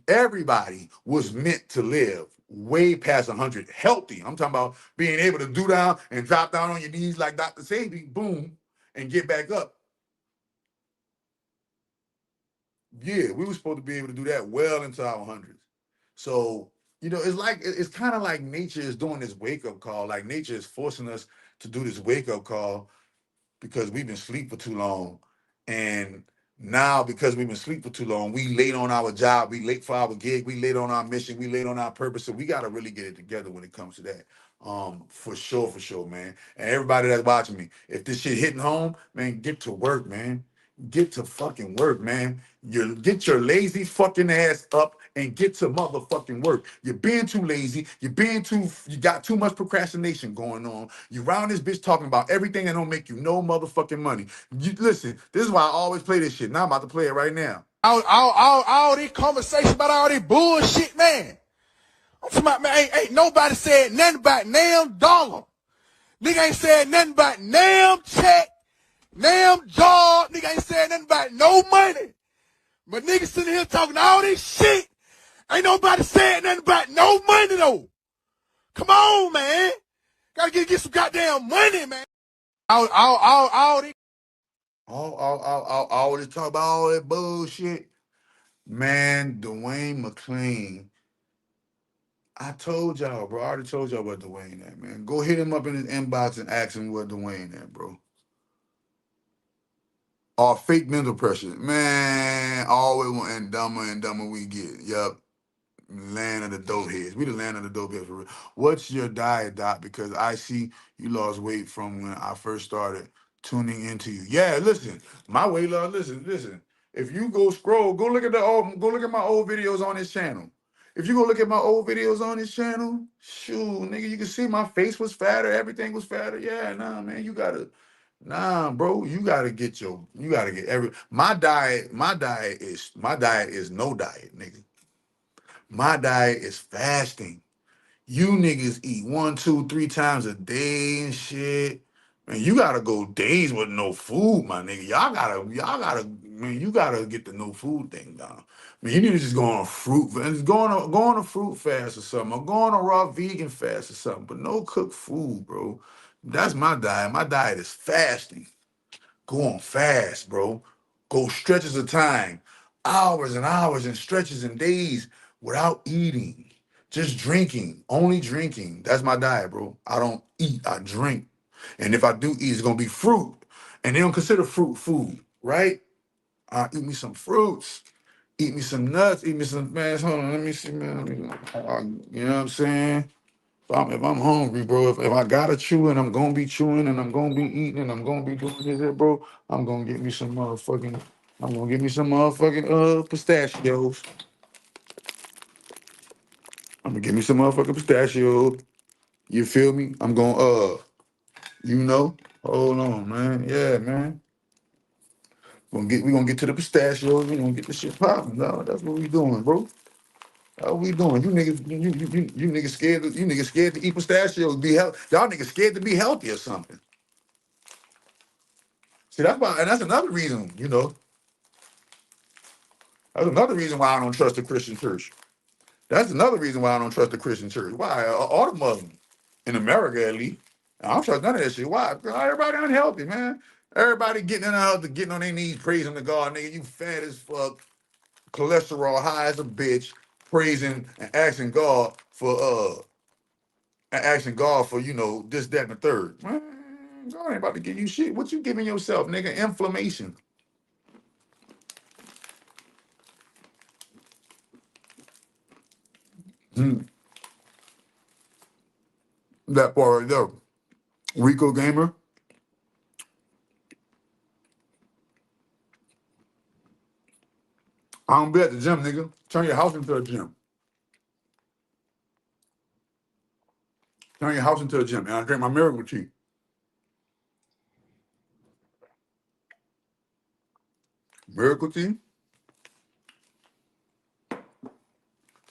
Everybody was meant to live way past 100, healthy. I'm talking about being able to do down and drop down on your knees like Dr. Sabi, boom, and get back up. Yeah, we were supposed to be able to do that well into our hundreds. So, it's kind of like nature is doing this wake-up call. Like nature is forcing us to do this wake-up call because we've been asleep for too long. And now, because we've been asleep for too long, we late on our job, we late for our gig, we late on our mission, we late on our purpose. So we got to really get it together when it comes to that. For sure, man. And everybody that's watching me, if this shit hitting home, man, get to work, man. Get to fucking work, man. You get your lazy fucking ass up and get to motherfucking work. You're being too lazy. You got too much procrastination going on. You round this bitch talking about everything that don't make you no motherfucking money. You listen, this is why I always play this shit. Now I'm about to play it right now. All these conversations about all this bullshit, man. I'm talking about, man, ain't nobody said nothing about damn dollar. Nigga ain't said nothing about damn check, damn job. Nigga ain't said nothing about no money. But niggas sitting here talking all this shit. Ain't nobody saying nothing about no money, though. Come on, man. Gotta get some goddamn money, man. All this. All this talk about all that bullshit. Man, Dwayne McClain. I told y'all, bro. I already told y'all about Dwayne at, man. Go hit him up in his inbox and ask him what Dwayne at, bro. Or fake mental pressure. Man, always want and dumber we get. Yup. Land of the dope heads. We the land of the dope heads for real. What's your diet, Doc? Because I see you lost weight from when I first started tuning into you. Yeah, listen, my weight loss. Listen. If you go scroll, go look at my old videos on this channel. If you go look at my old videos on this channel, shoot, nigga, you can see my face was fatter, everything was fatter. Yeah, nah, man, Nah, bro, you gotta get every my diet is no diet, nigga. My diet is fasting. You niggas eat 1, 2, 3 times a day and shit. Man, you gotta go days with no food, my nigga. Man, you gotta get the no food thing down. Man, you need to just go on a fruit, go on a fruit fast or something, or go on a raw vegan fast or something, but no cooked food, bro. That's my diet. My diet is fasting. Go on fast, bro. Go stretches of time, hours and hours and stretches and days without eating. Just drinking, only drinking. That's my diet, bro. I don't eat, I drink. And if I do eat, it's gonna be fruit. And they don't consider fruit food, right? I eat me some fruits, eat me some nuts, eat me some, man, hold on, let me see, man. You know what I'm saying? If I'm hungry, bro, if I gotta chew and I'm gonna be chewing and I'm gonna be eating and I'm gonna be doing this, here, bro, I'm gonna get me some motherfucking pistachios. I'm gonna get me some motherfucking pistachios. You feel me? I'm gonna you know, hold on, man. Yeah, man. We gonna get to the pistachios. We gonna get this shit popping, dog. That's what we doing, bro. How we doing? You niggas scared. You niggas scared to eat pistachios. Y'all niggas scared to be healthy or something. See, that's why, and that's another reason. That's another reason why I don't trust the Christian church. That's another reason why I don't trust the Christian church. Why? All the Muslims in America, at least. I don't trust none of that shit. Why? Because everybody unhealthy, man. Everybody getting on their knees, praising the God, nigga. You fat as fuck, cholesterol high as a bitch, praising and asking God for this, that, and the third. Man, God ain't about to give you shit. What you giving yourself, nigga? Inflammation. Hmm. That part right there. Rico Gamer. I don't be at the gym, nigga. Turn your house into a gym. Turn your house into a gym. And I drink my miracle tea. Miracle tea.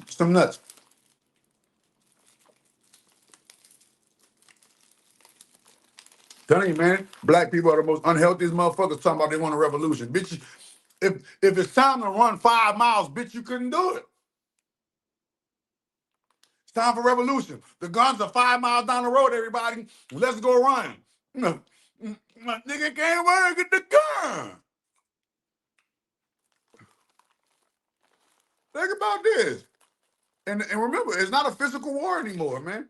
Some nuts. Telling you, man, black people are the most unhealthiest motherfuckers talking about they want a revolution. Bitch, if it's time to run 5 miles, bitch, you couldn't do it. It's time for revolution. The guns are 5 miles down the road, everybody. Let's go run. Nigga can't run, get the gun. Think about this. And remember, it's not a physical war anymore, man.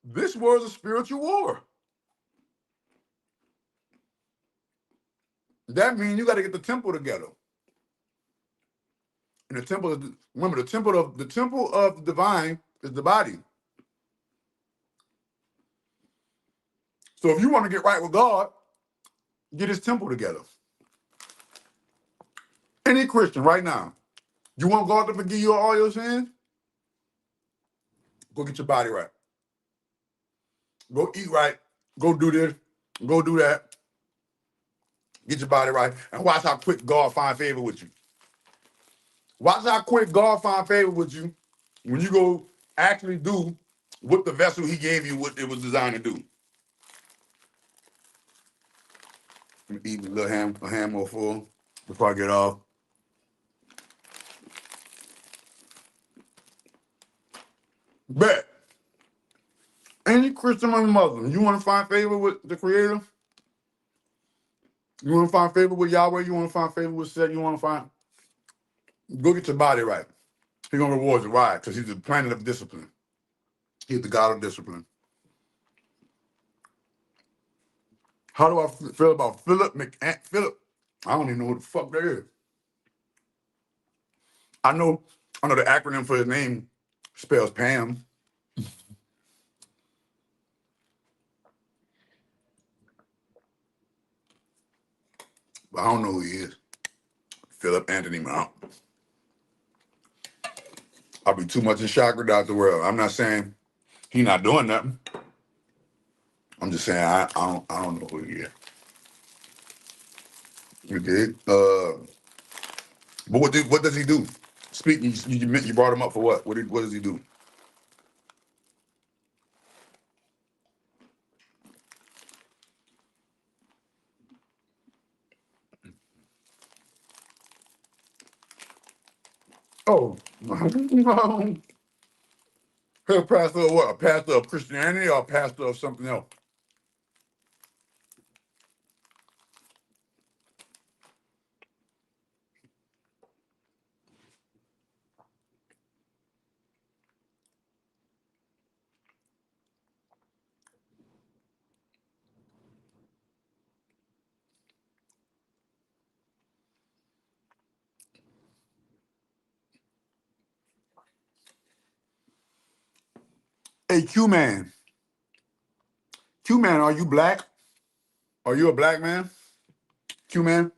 This war is a spiritual war. That means you got to get the temple together. And the temple is, remember, the temple of the divine is the body. So if you want to get right with God, get his temple together. Any Christian right now, you want God to forgive you all your sins? Go get your body right. Go eat right. Go do this. Go do that. Get your body right. And watch how quick God find favor with you. Watch how quick God find favor with you when you go actually do what the vessel he gave you, what it was designed to do. I'm eating a ham more full before I get off. Bet. Any Christian or Muslim, you want to find favor with the Creator? You want to find favor with Yahweh? You want to find favor with Seth? You want to find... Go get your body right. He's going to reward you. Why? Because he's the planet of discipline. He's the God of discipline. How do I feel about Philip? I don't even know what the fuck that is. I know the acronym for his name spells Pam. But I don't know who he is. Philip Anthony Mount. I'll be too much in chakra out the world. I'm not saying he not doing nothing. I'm just saying I don't know who he is. You did. But what does he do? Speak. You brought him up for what? What does he do? Oh, a pastor of what? A pastor of Christianity or a pastor of something else? Hey, Q man, are you black? Are you a black man? Q man.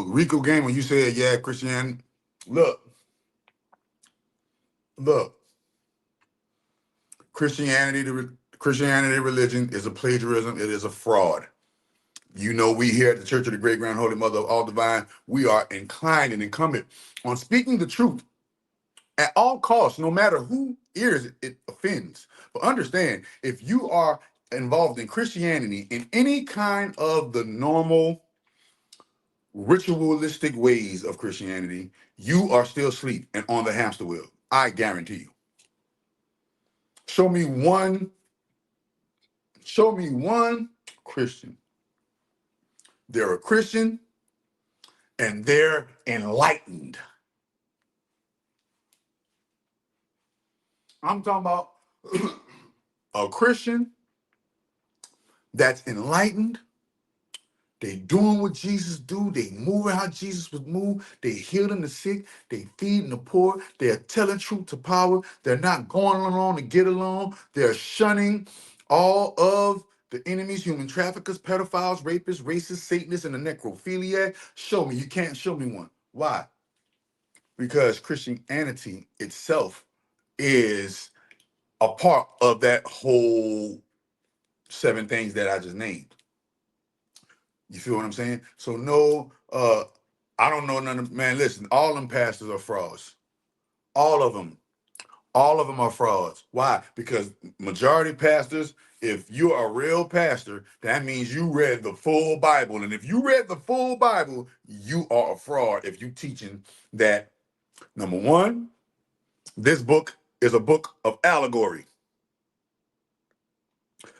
Rico Game when you said yeah, Christianity. Look, look. Christianity religion is a plagiarism. It is a fraud. You know, we here at the Church of the Great Grand Holy Mother of All Divine, we are inclined and incumbent on speaking the truth at all costs, no matter who ears it offends. But understand, if you are involved in Christianity in any kind of the normal ritualistic ways of Christianity, you are still asleep and on the hamster wheel. I guarantee you. Show me one, show me one Christian. They're a Christian and they're enlightened. I'm talking about a Christian that's enlightened. They doing what Jesus do. They moving how Jesus would move. They healing the sick. They feeding the poor. They're telling truth to power. They're not going along to get along. They're shunning all of the enemies, human traffickers, pedophiles, rapists, racists, Satanists, and the necrophiliac. Show me. You can't show me one. Why? Because Christianity itself is a part of that whole 7 things that I just named. You feel what I'm saying? So no, I don't know none of, man, listen, all them pastors are frauds. All of them. All of them are frauds. Why? Because majority pastors, if you're a real pastor, that means you read the full Bible. And if you read the full Bible, you are a fraud if you teaching that, number one, this book is a book of allegory.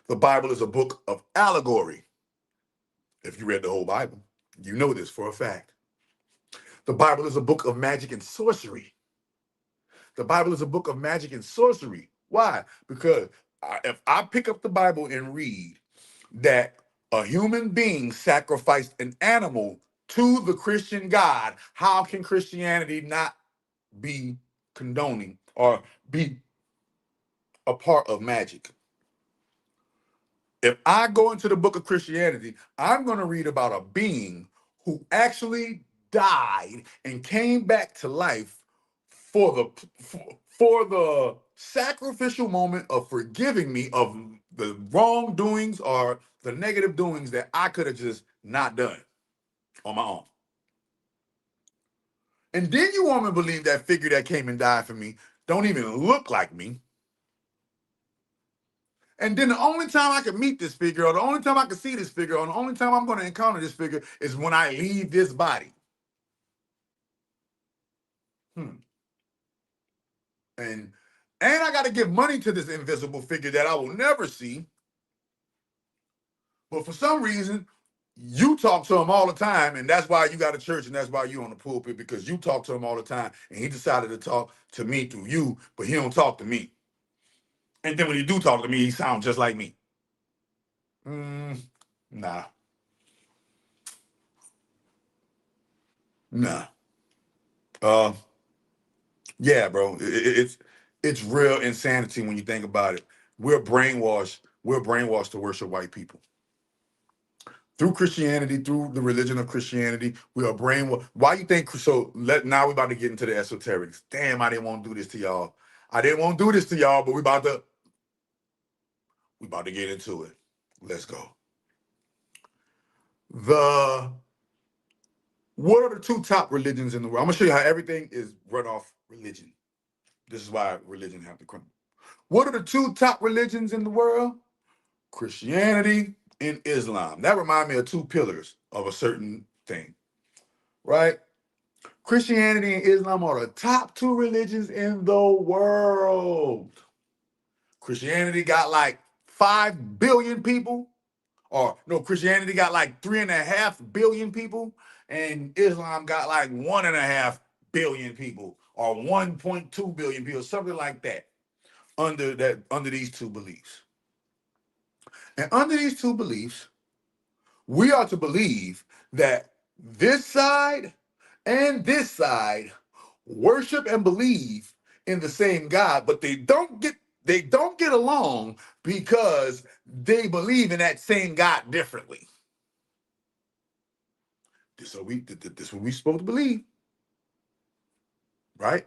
The Bible is a book of allegory. If you read the whole Bible, you know this for a fact. The Bible is a book of magic and sorcery. The Bible is a book of magic and sorcery. Why? Because if I pick up the Bible and read that a human being sacrificed an animal to the Christian God, how can Christianity not be condoning or be a part of magic? If I go into the book of Christianity, I'm going to read about a being who actually died and came back to life for the sacrificial moment of forgiving me of the wrongdoings or the negative doings that I could have just not done on my own. And then you want me to believe that figure that came and died for me don't even look like me. And then the only time I can meet this figure, or the only time I can see this figure, or the only time I'm going to encounter this figure is when I leave this body. Hmm. And I got to give money to this invisible figure that I will never see. But for some reason, you talk to him all the time, and that's why you got a church, and that's why you on the pulpit, because you talk to him all the time, and he decided to talk to me through you, but he don't talk to me. And then when he do talk to me, he sounds just like me. Nah, nah. Uh, yeah, bro. It's real insanity when you think about it. We're brainwashed. We're brainwashed to worship white people. Through Christianity, through the religion of Christianity, we are brainwashed. Why you think so? Now we're about to get into the esoterics. Damn, I didn't want to do this to y'all. I didn't want to do this to y'all, but we about to get into it. Let's go. What are the two top religions in the world? I'm gonna show you how everything is run off religion. This is why religion have to crumble. What are the two top religions in the world? Christianity and Islam. That reminds me of two pillars of a certain thing, right? Christianity and Islam are the top two religions in the world. Christianity got like 5 billion people, or no, Christianity got like 3.5 billion people, and Islam got like 1.5 billion people, or 1.2 billion people, something like that, under these two beliefs. And under these two beliefs, we are to believe that this side and this side worship and believe in the same God, but they don't get along because they believe in that same God differently. This is what we supposed to believe, right?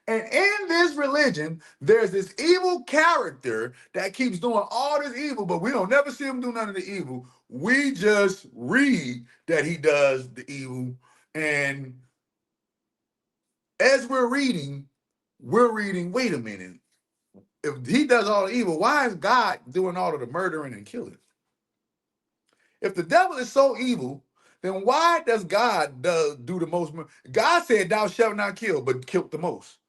And in this religion, there's this evil character that keeps doing all this evil, but we don't never see him do none of the evil. We just read that he does the evil. And as we're reading, wait a minute. If he does all the evil, why is God doing all of the murdering and killing? If the devil is so evil, then why does God do the most? God said, "Thou shalt not kill," but killed the most.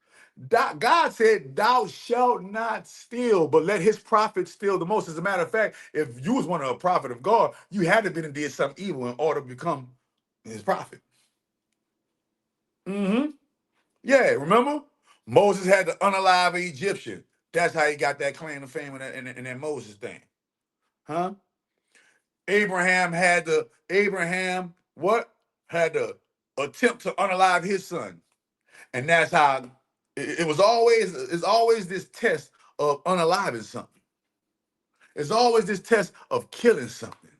God said, "Thou shalt not steal," but let his prophets steal the most. As a matter of fact, if you was one of a prophet of God, you had to be and did something evil in order to become his prophet. Mm-hmm. Yeah, remember? Moses had to unalive an Egyptian. That's how he got that claim to fame in that Moses thing. Huh? Abraham what? Had to attempt to unalive his son. And that's how it's always this test of unaliving something. It's always this test of killing something.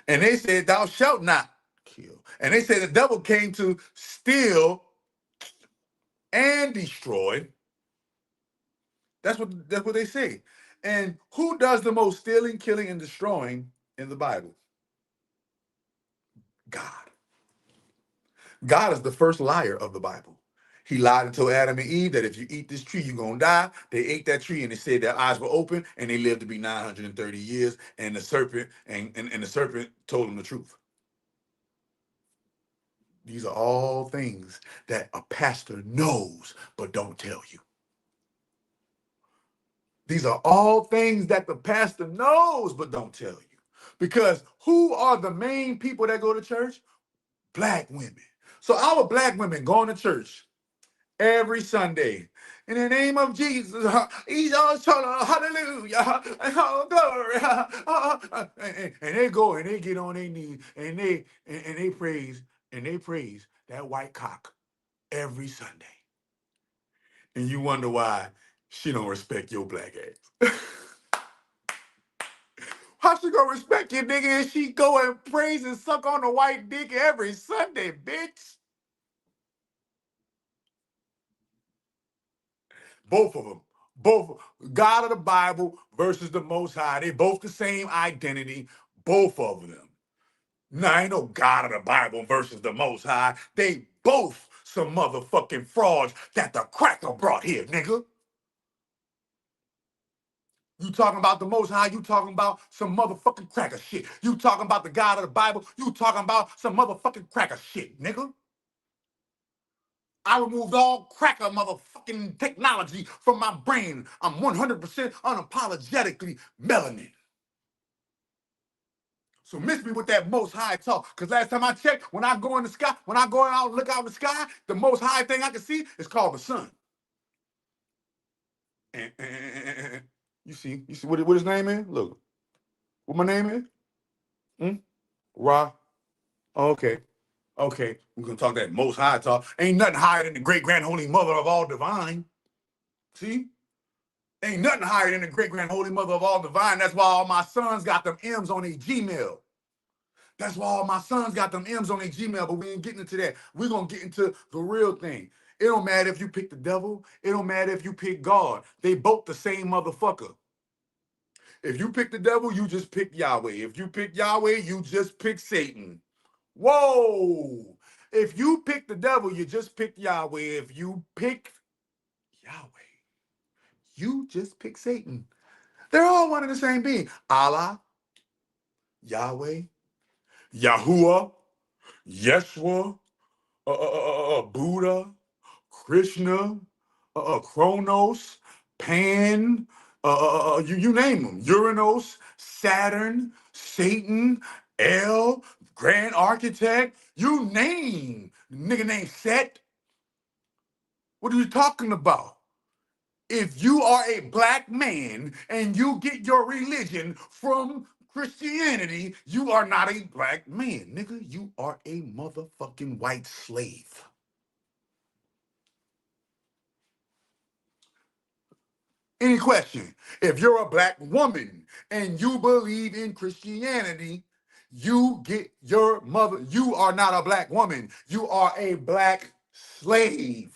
And they said, "Thou shalt not kill." And they said the devil came to steal and destroy. That's what they say. And who does the most stealing, killing, and destroying in the Bible? God. God is the first liar of the Bible. He lied and told Adam and Eve that if you eat this tree, you're going to die. They ate that tree and they said their eyes were open and they lived to be 930 years. And the serpent and the serpent told them the truth. These are all things that a pastor knows but don't tell you. These are all things that the pastor knows but don't tell you. Because who are the main people that go to church? Black women. So our black women going to church every Sunday. In the name of Jesus, he's always telling hallelujah, oh, glory. And they go and they get on their knees and they praise that white cock every Sunday. And you wonder why she don't respect your black ass. How she gonna respect your nigga if she go and praise and suck on the white dick every Sunday, bitch? Both of them. Both God of the Bible versus the Most High. They both the same identity. Both of them. Now, ain't no God of the Bible versus the Most High. They both some motherfucking frauds that the cracker brought here, nigga. You talking about the Most High, you talking about some motherfucking cracker shit. You talking about the God of the Bible, you talking about some motherfucking cracker shit, nigga. I removed all cracker motherfucking technology from my brain. I'm 100% unapologetically melanin. So miss me with that Most High talk. Because last time I checked, when I go in the sky, when I go out and look out in the sky, the Most High thing I can see is called the sun. And you see what his name is? Look, what my name is? Ra. Oh, okay. Okay. We're going to talk that Most High talk. Ain't nothing higher than the great grand holy mother of all divine. See? Ain't nothing higher than the great grand holy mother of all divine. That's why all my sons got them M's on their Gmail. That's why all my sons got them M's on their Gmail, but we ain't getting into that. We're going to get into the real thing. It don't matter if you pick the devil. It don't matter if you pick God. They both the same motherfucker. If you pick the devil, you just pick Yahweh. If you pick Yahweh, you just pick Satan. Whoa. If you pick the devil, you just pick Yahweh. If you pick Yahweh, you just pick Satan. They're all one and the same being. Allah, Yahweh, Yahuwah, Yeshua, Buddha, Krishna, Kronos, Pan, you name them. Uranus, Saturn, Satan, El, Grand Architect, you name. Nigga named Set. What are you talking about? If you are a black man and you get your religion from Christianity, you are not a black man, nigga. You are a motherfucking white slave. Any question? If you're a black woman and you believe in Christianity, you get your mother. You are not a black woman. You are a black slave.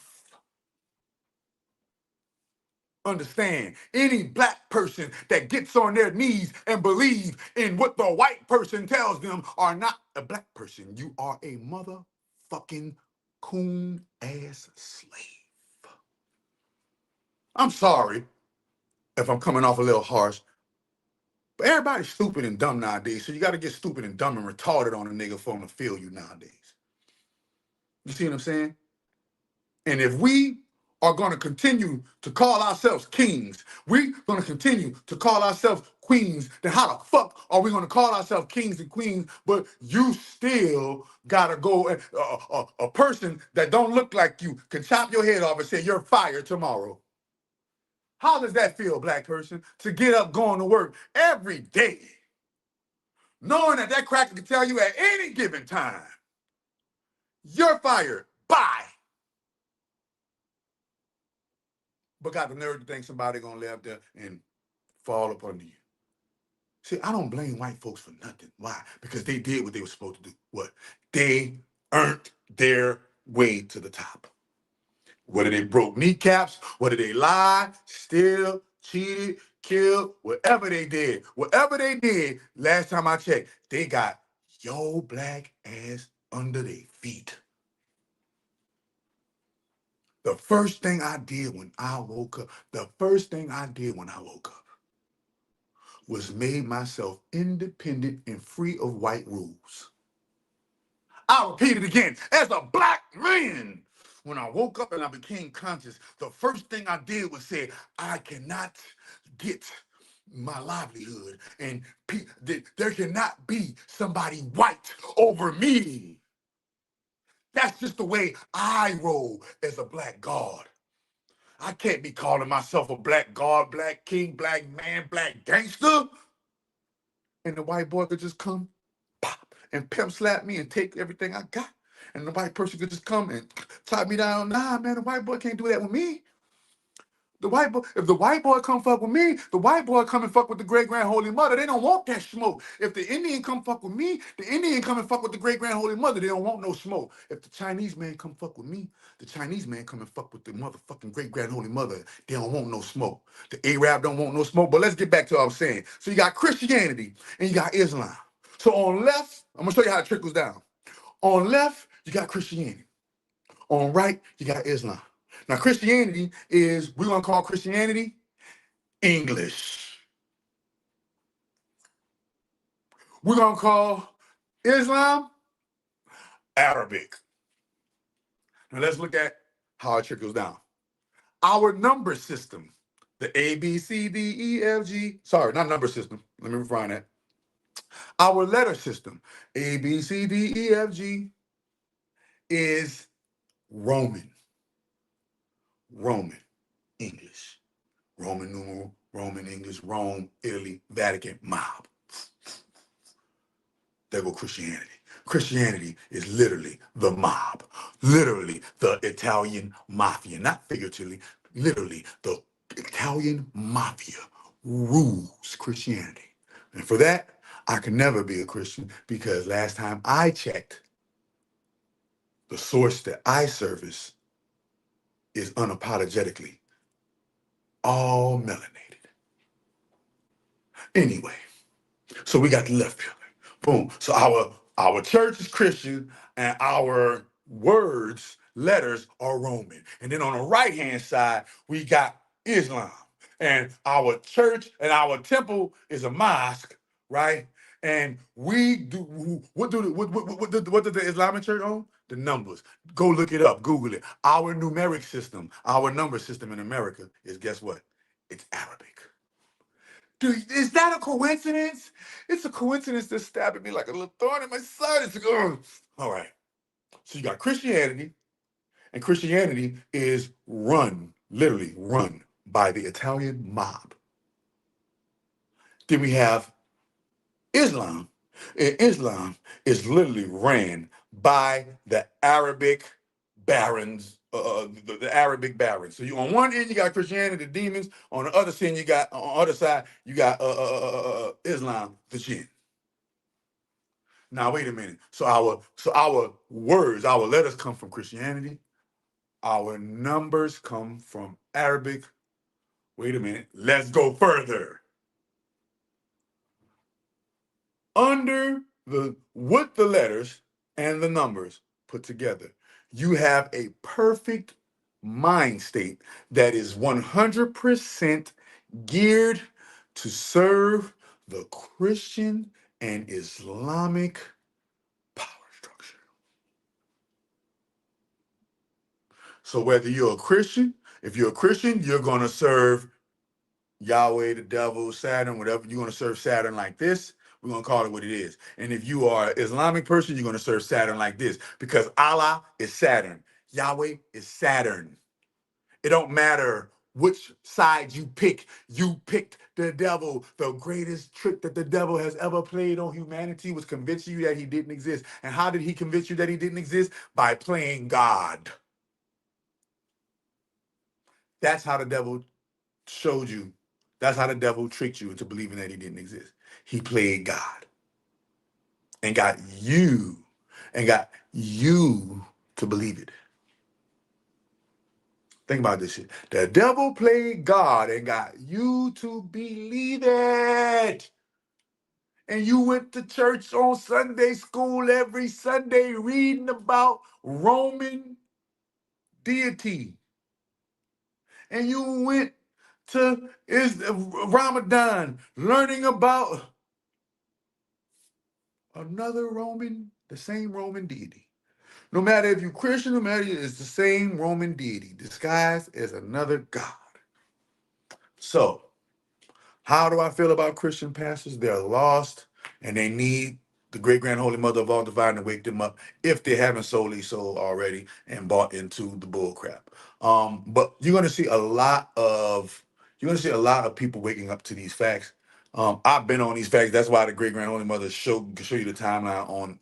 Understand, any black person that gets on their knees and believes in what the white person tells them are not a black person. You are a motherfucking coon ass slave. I'm sorry if I'm coming off a little harsh, but everybody's stupid and dumb nowadays, so you got to get stupid and dumb and retarded on a nigga for him to feel you nowadays. You see what I'm saying? And if we are going to continue to call ourselves kings, we're going to continue to call ourselves queens, then how the fuck are we going to call ourselves kings and queens, but you still got to go, a person that don't look like you can chop your head off and say you're fired tomorrow? How does that feel, black person, to get up going to work every day, knowing that that cracker can tell you at any given time, you're fired, bye. But got the nerve to think somebody gonna lay up there and fall up under you. See, I don't blame white folks for nothing. Why? Because they did what they were supposed to do. What? They earned their way to the top. Whether they broke kneecaps, whether they lied, steal, cheated, killed, whatever they did, last time I checked, they got your black ass under their feet. The first thing I did when I woke up, was made myself independent and free of white rules. I'll repeat it again. As a black man, when I woke up and I became conscious, the first thing I did was say, I cannot get my livelihood, and there cannot be somebody white over me. That's just the way I roll as a black god. I can't be calling myself a black god, black king, black man, black gangster. And the white boy could just come, pop, and pimp slap me and take everything I got. And the white person could just come and tie me down. Nah, man, the white boy can't do that with me. The white boy, if the white boy come fuck with me, the white boy come and fuck with the great grand holy mother. They don't want that smoke. If the Indian come fuck with me, the Indian come and fuck with the great grand holy mother. They don't want no smoke. If the Chinese man come fuck with me, the Chinese man come and fuck with the motherfucking great grand holy mother. They don't want no smoke. The Arab don't want no smoke. But let's get back to what I was saying. So you got Christianity and you got Islam. So on left, I'm gonna show you how it trickles down. On left, you got Christianity. On right, you got Islam. Now, Christianity is, we're going to call Christianity English. We're going to call Islam Arabic. Now, let's look at how it trickles down. Our number system, the A, B, C, D, E, F, G, sorry, not number system. Let me refine that. Our letter system, A, B, C, D, E, F, G, is Roman. Roman English. Roman numeral, Roman English, Rome, Italy, Vatican, mob. There go Christianity. Christianity is literally the mob, literally the Italian mafia, not figuratively, literally the Italian mafia rules Christianity. And for that, I can never be a Christian because last time I checked, the source that I service is unapologetically all melanated. Anyway, so we got the left pillar. Boom. So our church is Christian and our words, letters are Roman. And then on the right hand side, we got Islam. And our church and our temple is a mosque, right? And we do what did the Islamic church own? The numbers. Go look it up, Google it. Our numeric system, our number system in America is, guess what? It's Arabic. Dude, is that a coincidence? It's a coincidence that's stabbing me like a little thorn in my side. It's like, ugh. All right. So you got Christianity, and Christianity is run, literally run by the Italian mob. Then we have Islam. And Islam is literally ran by the Arabic barons, the Arabic barons. So you on one end you got Christianity, the demons. On the other side you got Islam, the jinn. Now wait a minute. So our words, our letters come from Christianity. Our numbers come from Arabic. Wait a minute. Let's go further. Under the with the letters and the numbers put together, you have a perfect mind state that is 100% geared to serve the Christian and Islamic power structure. So whether you're a Christian, if you're a Christian, you're going to serve Yahweh, the devil, Saturn, whatever. You're going to serve Saturn like this. We're going to call it what it is. And if you are an Islamic person, you're going to serve Saturn like this because Allah is Saturn. Yahweh is Saturn. It don't matter which side you pick. You picked the devil. The greatest trick that the devil has ever played on humanity was convince you that he didn't exist. And how did he convince you that he didn't exist? By playing God. That's how the devil showed you. That's how the devil tricked you into believing that he didn't exist. He played God and got you to believe it. Think about this shit. The devil played God and got you to believe it. And you went to church on Sunday school every Sunday reading about Roman deity. And you went to Ramadan learning about the same Roman deity. No matter if you're Christian, no matter it's the same Roman deity disguised as another god. So, how do I feel about Christian pastors? They're lost and they need the great grand holy mother of all divine to wake them up if they haven't solely sold already and bought into the bull crap. But you're gonna see a lot of people waking up to these facts. I've been on these facts. That's why the great grand holy mother show you the timeline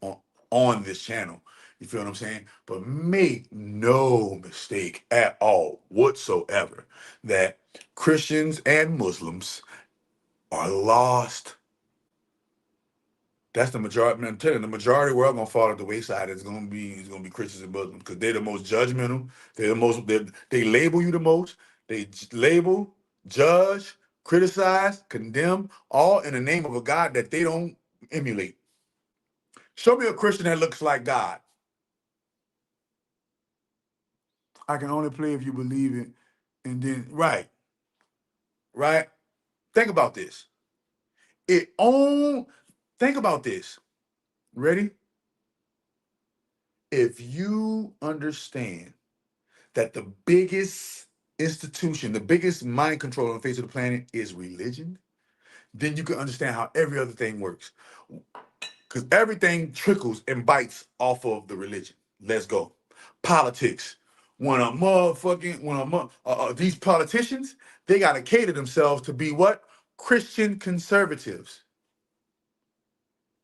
on this channel. You feel what I'm saying? But make no mistake at all whatsoever that Christians and Muslims are lost. That's the majority. Man, I'm telling you, the majority of the world gonna fall at the wayside. It's gonna be Christians and Muslims because they're the most judgmental. They're the most. They label you the most. They label, judge, criticize, condemn, all in the name of a God that they don't emulate. Show me a Christian that looks like God. I can only play if you believe it. And then right. Think about this. It on. Think about this. Ready? If you understand that the biggest institution, the biggest mind control on the face of the planet is religion, then you can understand how every other thing works. Because everything trickles and bites off of the religion. Let's go. Politics. These politicians, they got to cater themselves to be what? Christian conservatives,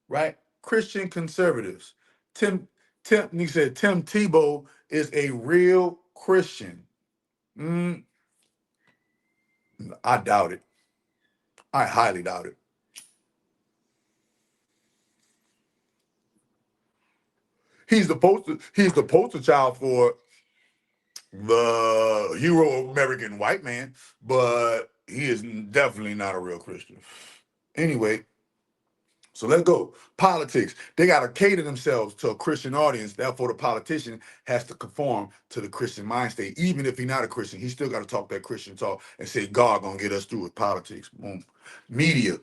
right? Christian conservatives. He said Tim Tebow is a real Christian. Mm, I doubt it. I highly doubt it. He's the poster child for the hero American white man, but he is definitely not a real Christian. Anyway, so let's go. Politics. They got to cater themselves to a Christian audience. Therefore, the politician has to conform to the Christian mind state. Even if he's not a Christian, he still got to talk that Christian talk and say, God gonna get us through with politics. Boom. Media.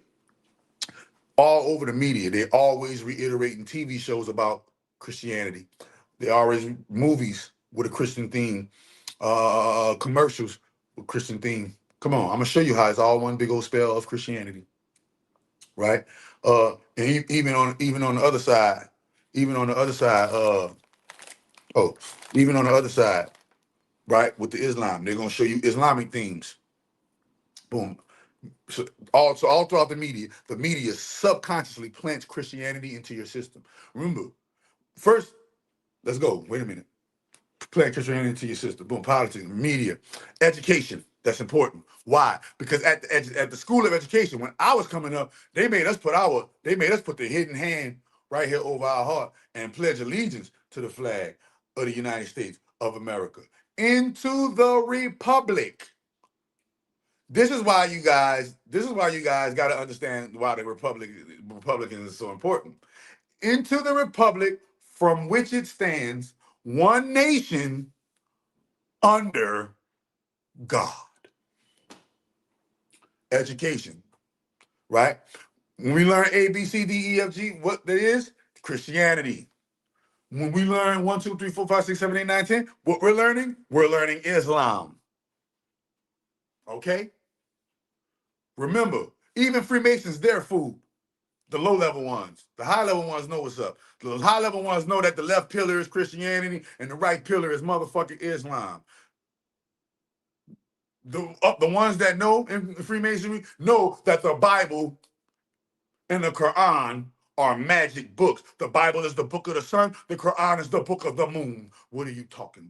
All over the media, they always reiterating TV shows about Christianity. They always movies with a Christian theme, commercials with Christian theme. Come on, I'm gonna show you how it's all one big old spell of Christianity, right? Even on the other side, even on the other side, oh, even on the other side, right? With the Islam, they're gonna show you Islamic themes. Boom. So all throughout the media subconsciously plants Christianity into your system. Remember, first, let's go. Wait a minute. Plant Christianity into your system. Boom. Politics, media, education. That's important. Why? Because at the school of education, when I was coming up, they made us put the hidden hand right here over our heart and pledge allegiance to the flag of the United States of America. Into the republic. This is why you guys got to understand why the Republicans is so important. Into the republic from which it stands, one nation under God. Education, right? When we learn A, B, C, D, E, F, G, what that is? Christianity. When we learn 1, 2, 3, 4, 5, 6, 7, 8, 9, 10, what we're learning? We're learning Islam. Okay? Remember, even Freemasons, they're food. The low-level ones. The high-level ones know what's up. The high-level ones know that the left pillar is Christianity and the right pillar is motherfucking Islam. The ones that know in Freemasonry know that the Bible and the Quran are magic books. The Bible is the book of the sun. The Quran is the book of the moon. What are you talking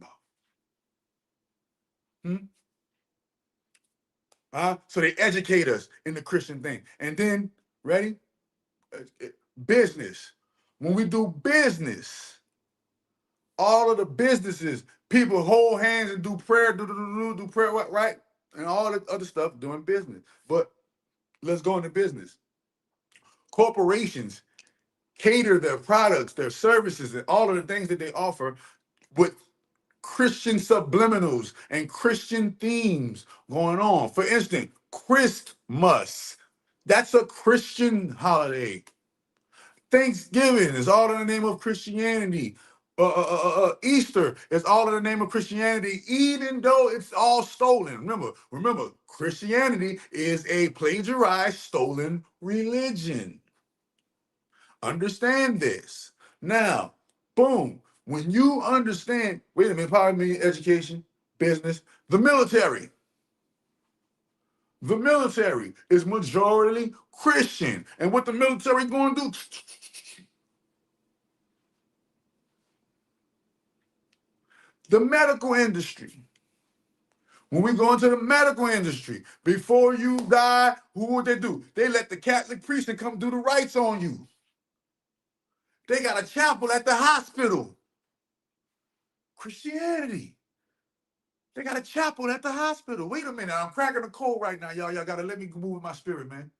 about? So they educate us in the Christian thing. And then, ready? Business. When we do business, all of the businesses, people hold hands and do prayer, do prayer, right? And all the other stuff doing business. But let's go into business. Corporations cater their products, their services, and all of the things that they offer with Christian subliminals and Christian themes going on. For instance, Christmas. That's a Christian holiday. Thanksgiving is all in the name of Christianity. Easter is all in the name of Christianity, even though it's all stolen. Remember, Christianity is a plagiarized, stolen religion. Understand this. Now, boom, when you understand, wait a minute, pardon me, education, business, the military. The military is majority Christian. And what the military going to do? The medical industry. When we go into the medical industry, before you die, who would they do? They let the Catholic priest come do the rites on you. They got a chapel at the hospital. Christianity. They got a chapel at the hospital. Wait a minute, I'm cracking a code right now, y'all. Y'all gotta let me move with my spirit, man.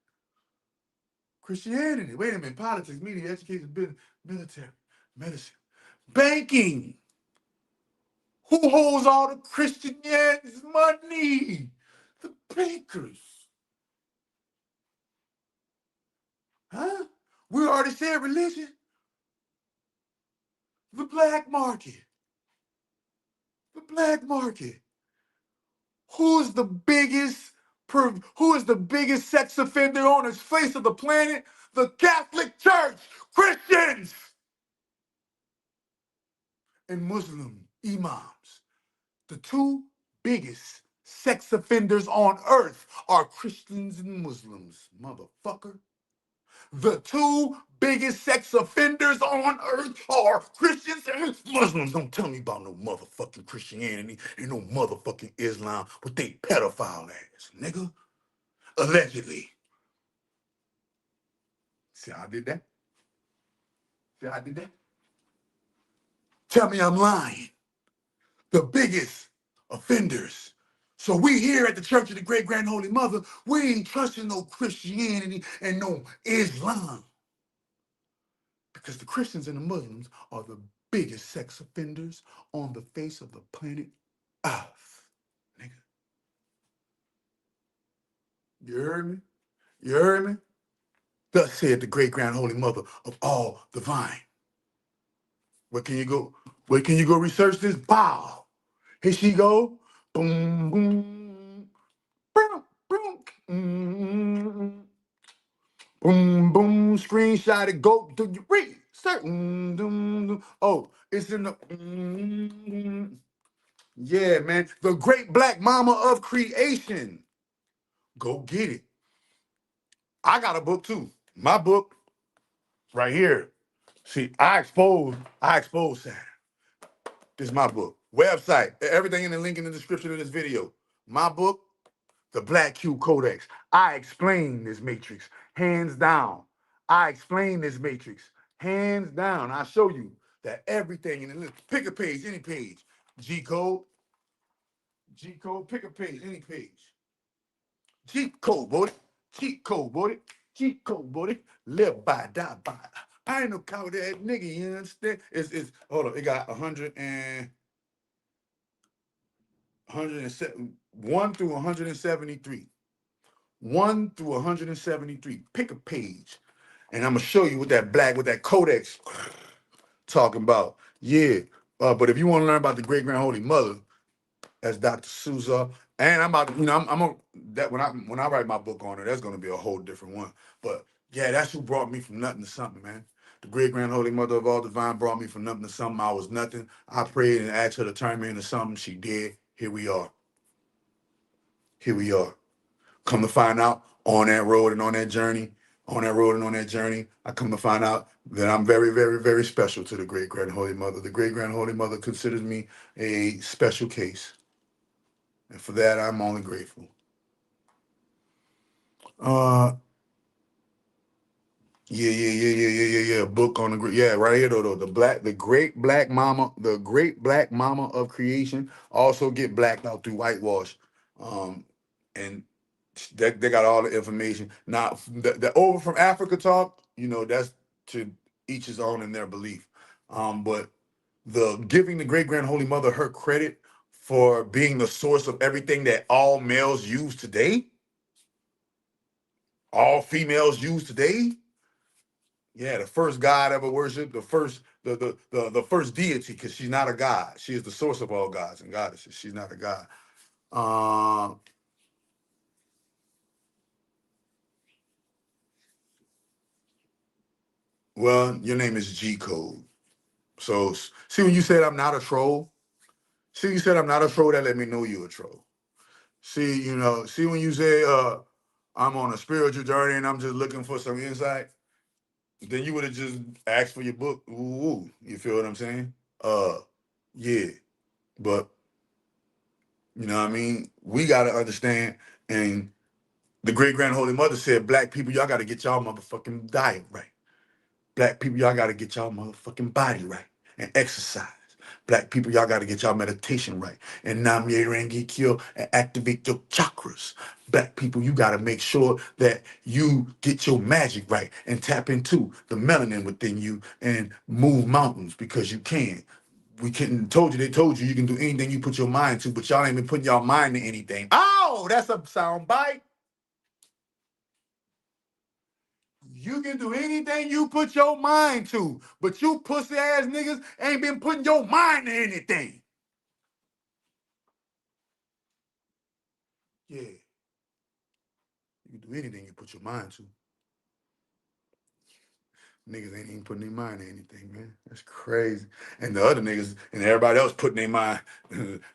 Christianity. Wait a minute. Politics, media, education, business, military, medicine, banking. Who holds all the Christians' money? The bankers. Huh? We already said religion. The black market. The black market. Who is the biggest sex offender on the face of the planet? The Catholic Church, Christians, and Muslim imams. The two biggest sex offenders on earth are Christians and Muslims, motherfucker. The two biggest sex offenders on earth are Christians and Muslims. Don't tell me about no motherfucking Christianity and no motherfucking Islam with they pedophile ass, nigga. Allegedly. See how I did that? See how I did that? Tell me I'm lying. The biggest offenders. So we here at the Church of the Great Grand Holy Mother, we ain't trusting no Christianity and no Islam. Because the Christians and the Muslims are the biggest sex offenders on the face of the planet Earth. Nigga. You heard me? You heard me? Thus said the Great Grand Holy Mother of all divine. Where can you go? Where can you go research this? Bow. Here she go. Boom, boom. Boom, boom. Boom, boom. Screenshot it. Go to your research. Oh, it's in the. Yeah, man. The great black mama of creation. Go get it. I got a book too. My book right here. See, I exposed Saturn. This is my book. Website. Everything in the link in the description of this video. My book, The Black Q Codex. I explain this matrix. Hands down. I explain this matrix. Hands down. I show you that everything in the link. Pick a page, any page. G code. G code, pick a page, any page. Cheat code, boy. Cheat code, boy. Cheat code, boy. Live by, die by. I ain't no coward ass nigga, you understand? It's hold on, it got 1 through 173. 1 through 173. Pick a page. And I'm gonna show you what that codex talking about. Yeah. But if you want to learn about the great grand holy mother, that's Dr. Souza. And I'm about to, I'm a, that when I write my book on her, that's gonna be a whole different one. But yeah, that's who brought me from nothing to something, man. The great grand holy mother of all divine brought me from nothing to something. I was nothing. I prayed and asked her to turn me into something. She did. Here we are. Here we are. Come to find out on that road and on that journey, I come to find out that I'm very, very, very special to the great grand holy mother. The great grand holy mother considers me a special case. And for that, I'm only grateful. Uh, yeah. Book on the great, yeah, right here though. The great black mama of creation, also get blacked out through whitewash, and they got all the information. Now, the over from Africa talk, that's to each his own in their belief. But the giving the great grand holy mother her credit for being the source of everything that all males use today, all females use today. Yeah, the first God ever worshipped, the first deity, because she's not a god. She is the source of all gods and goddesses. She's not a god. Well, your name is G Code. So see when you said I'm not a troll. See you said I'm not a troll. That let me know you're a troll. See when you say I'm on a spiritual journey and I'm just looking for some insight. Then you would have just asked for your book. Ooh, you feel what I'm saying? Yeah, but you know what I mean? We got to understand, and the great grand holy mother said, black people, y'all got to get y'all motherfucking diet right. Black people, y'all got to get y'all motherfucking body right and exercise. Black people, y'all got to get y'all meditation right and Nam Ye Rengi Kyo and activate your chakras. Black people, you got to make sure that you get your magic right and tap into the melanin within you and move mountains because you can. They told you you can do anything you put your mind to, but y'all ain't been putting y'all mind to anything. Oh, that's a sound bite. You can do anything you put your mind to, but you pussy ass niggas ain't been putting your mind to anything. Yeah. You can do anything you put your mind to. Niggas ain't even putting their mind to anything, man. That's crazy. And the other niggas and everybody else putting their mind,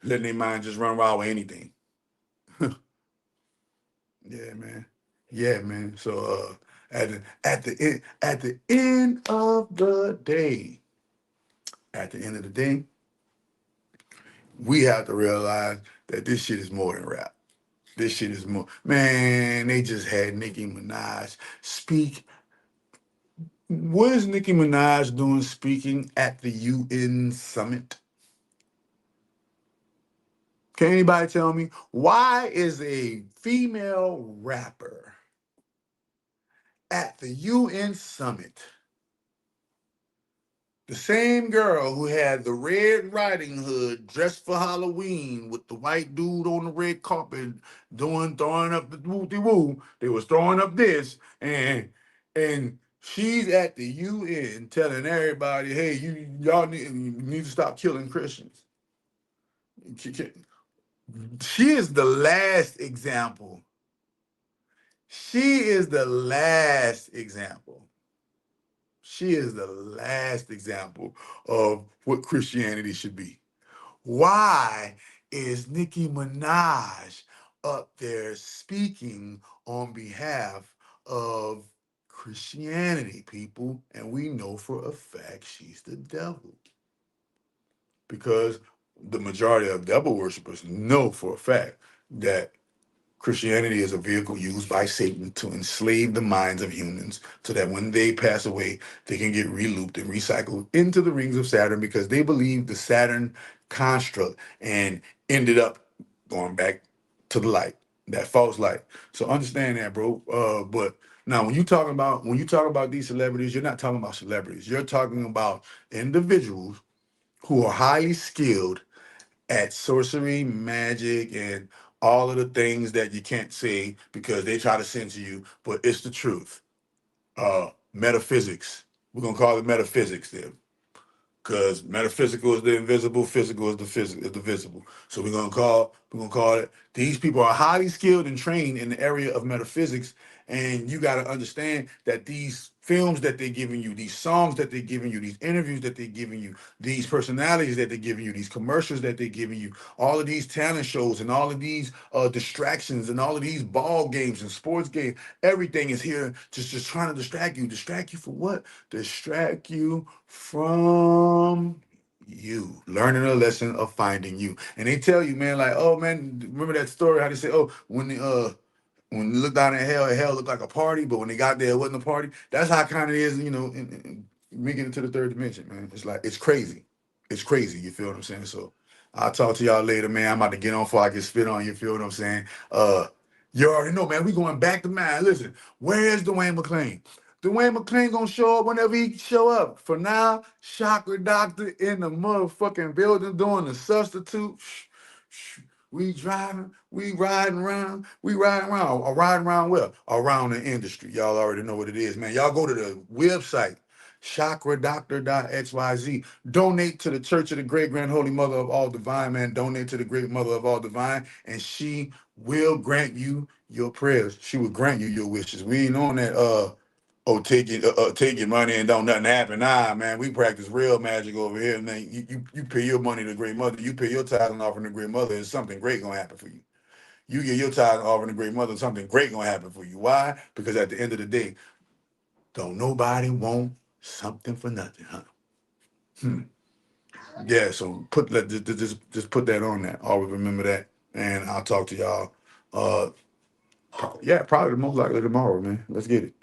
letting their mind just run wild with anything. Yeah, man. Yeah, man. So End of the day, at the end of the day, we have to realize that this shit is more than rap. This shit is more. Man, they just had Nicki Minaj speak. What is Nicki Minaj doing speaking at the UN summit? Can anybody tell me why is a female rapper at the UN summit the same girl who had the Red Riding Hood dressed for Halloween with the white dude on the red carpet throwing up the woo de woo? They was throwing up this and she's at the UN telling everybody, hey, y'all need to stop killing Christians. She is the last example. She is the last example. She is the last example of what Christianity should be. Why is Nicki Minaj up there speaking on behalf of Christianity, people? And we know for a fact she's the devil. Because the majority of devil worshippers know for a fact that Christianity is a vehicle used by Satan to enslave the minds of humans so that when they pass away, they can get relooped and recycled into the rings of Saturn because they believe the Saturn construct and ended up going back to the light, that false light. So understand that, bro. But now when you talk about these celebrities, you're not talking about celebrities. You're talking about individuals who are highly skilled at sorcery, magic, and all of the things that you can't say because they try to censor you, but it's the truth. Metaphysics. We're gonna call it metaphysics then. Because metaphysical is the invisible, physical is the visible. So we're gonna call it. These people are highly skilled and trained in the area of metaphysics, and you got to understand that these films that they're giving you, these songs that they're giving you, these interviews that they're giving you, these personalities that they're giving you, these commercials that they're giving you, all of these talent shows and all of these distractions and all of these ball games and sports games, everything is here just trying to distract you. Distract you for what? Distract you from you learning a lesson of finding you. And they tell you, man, like, oh man, remember that story how they say, oh, when you look down at hell looked like a party, but when they got there, it wasn't a party. That's how kind of is, in making it to the third dimension, man. It's like it's crazy. It's crazy. You feel what I'm saying? So I'll talk to y'all later, man. I'm about to get on before I get spit on. You feel what I'm saying? You already know, man. We going back to mine. Listen, where's Dwayne McClain? Dwayne McClain gonna show up whenever he show up. For now, Chakra Doctor in the motherfucking building doing the substitute. We driving, we riding around, or riding around where? Around the industry. Y'all already know what it is, man. Y'all go to the website, chakradoctor.xyz. Donate to the Church of the Great Grand Holy Mother of All Divine, man. Donate to the Great Mother of All Divine, and she will grant you your prayers. She will grant you your wishes. We ain't on that take your money and don't nothing happen. Nah, man, we practice real magic over here, man. You pay your money to the Great Mother, you pay your tithe and offering to the Great Mother, and something great gonna happen for you. You get your tithe and offering to the Great Mother, something great gonna happen for you. Why? Because at the end of the day, don't nobody want something for nothing, huh? Hmm. Yeah, so just put that on there. Always remember that. And I'll talk to y'all. Yeah, probably most likely tomorrow, man. Let's get it.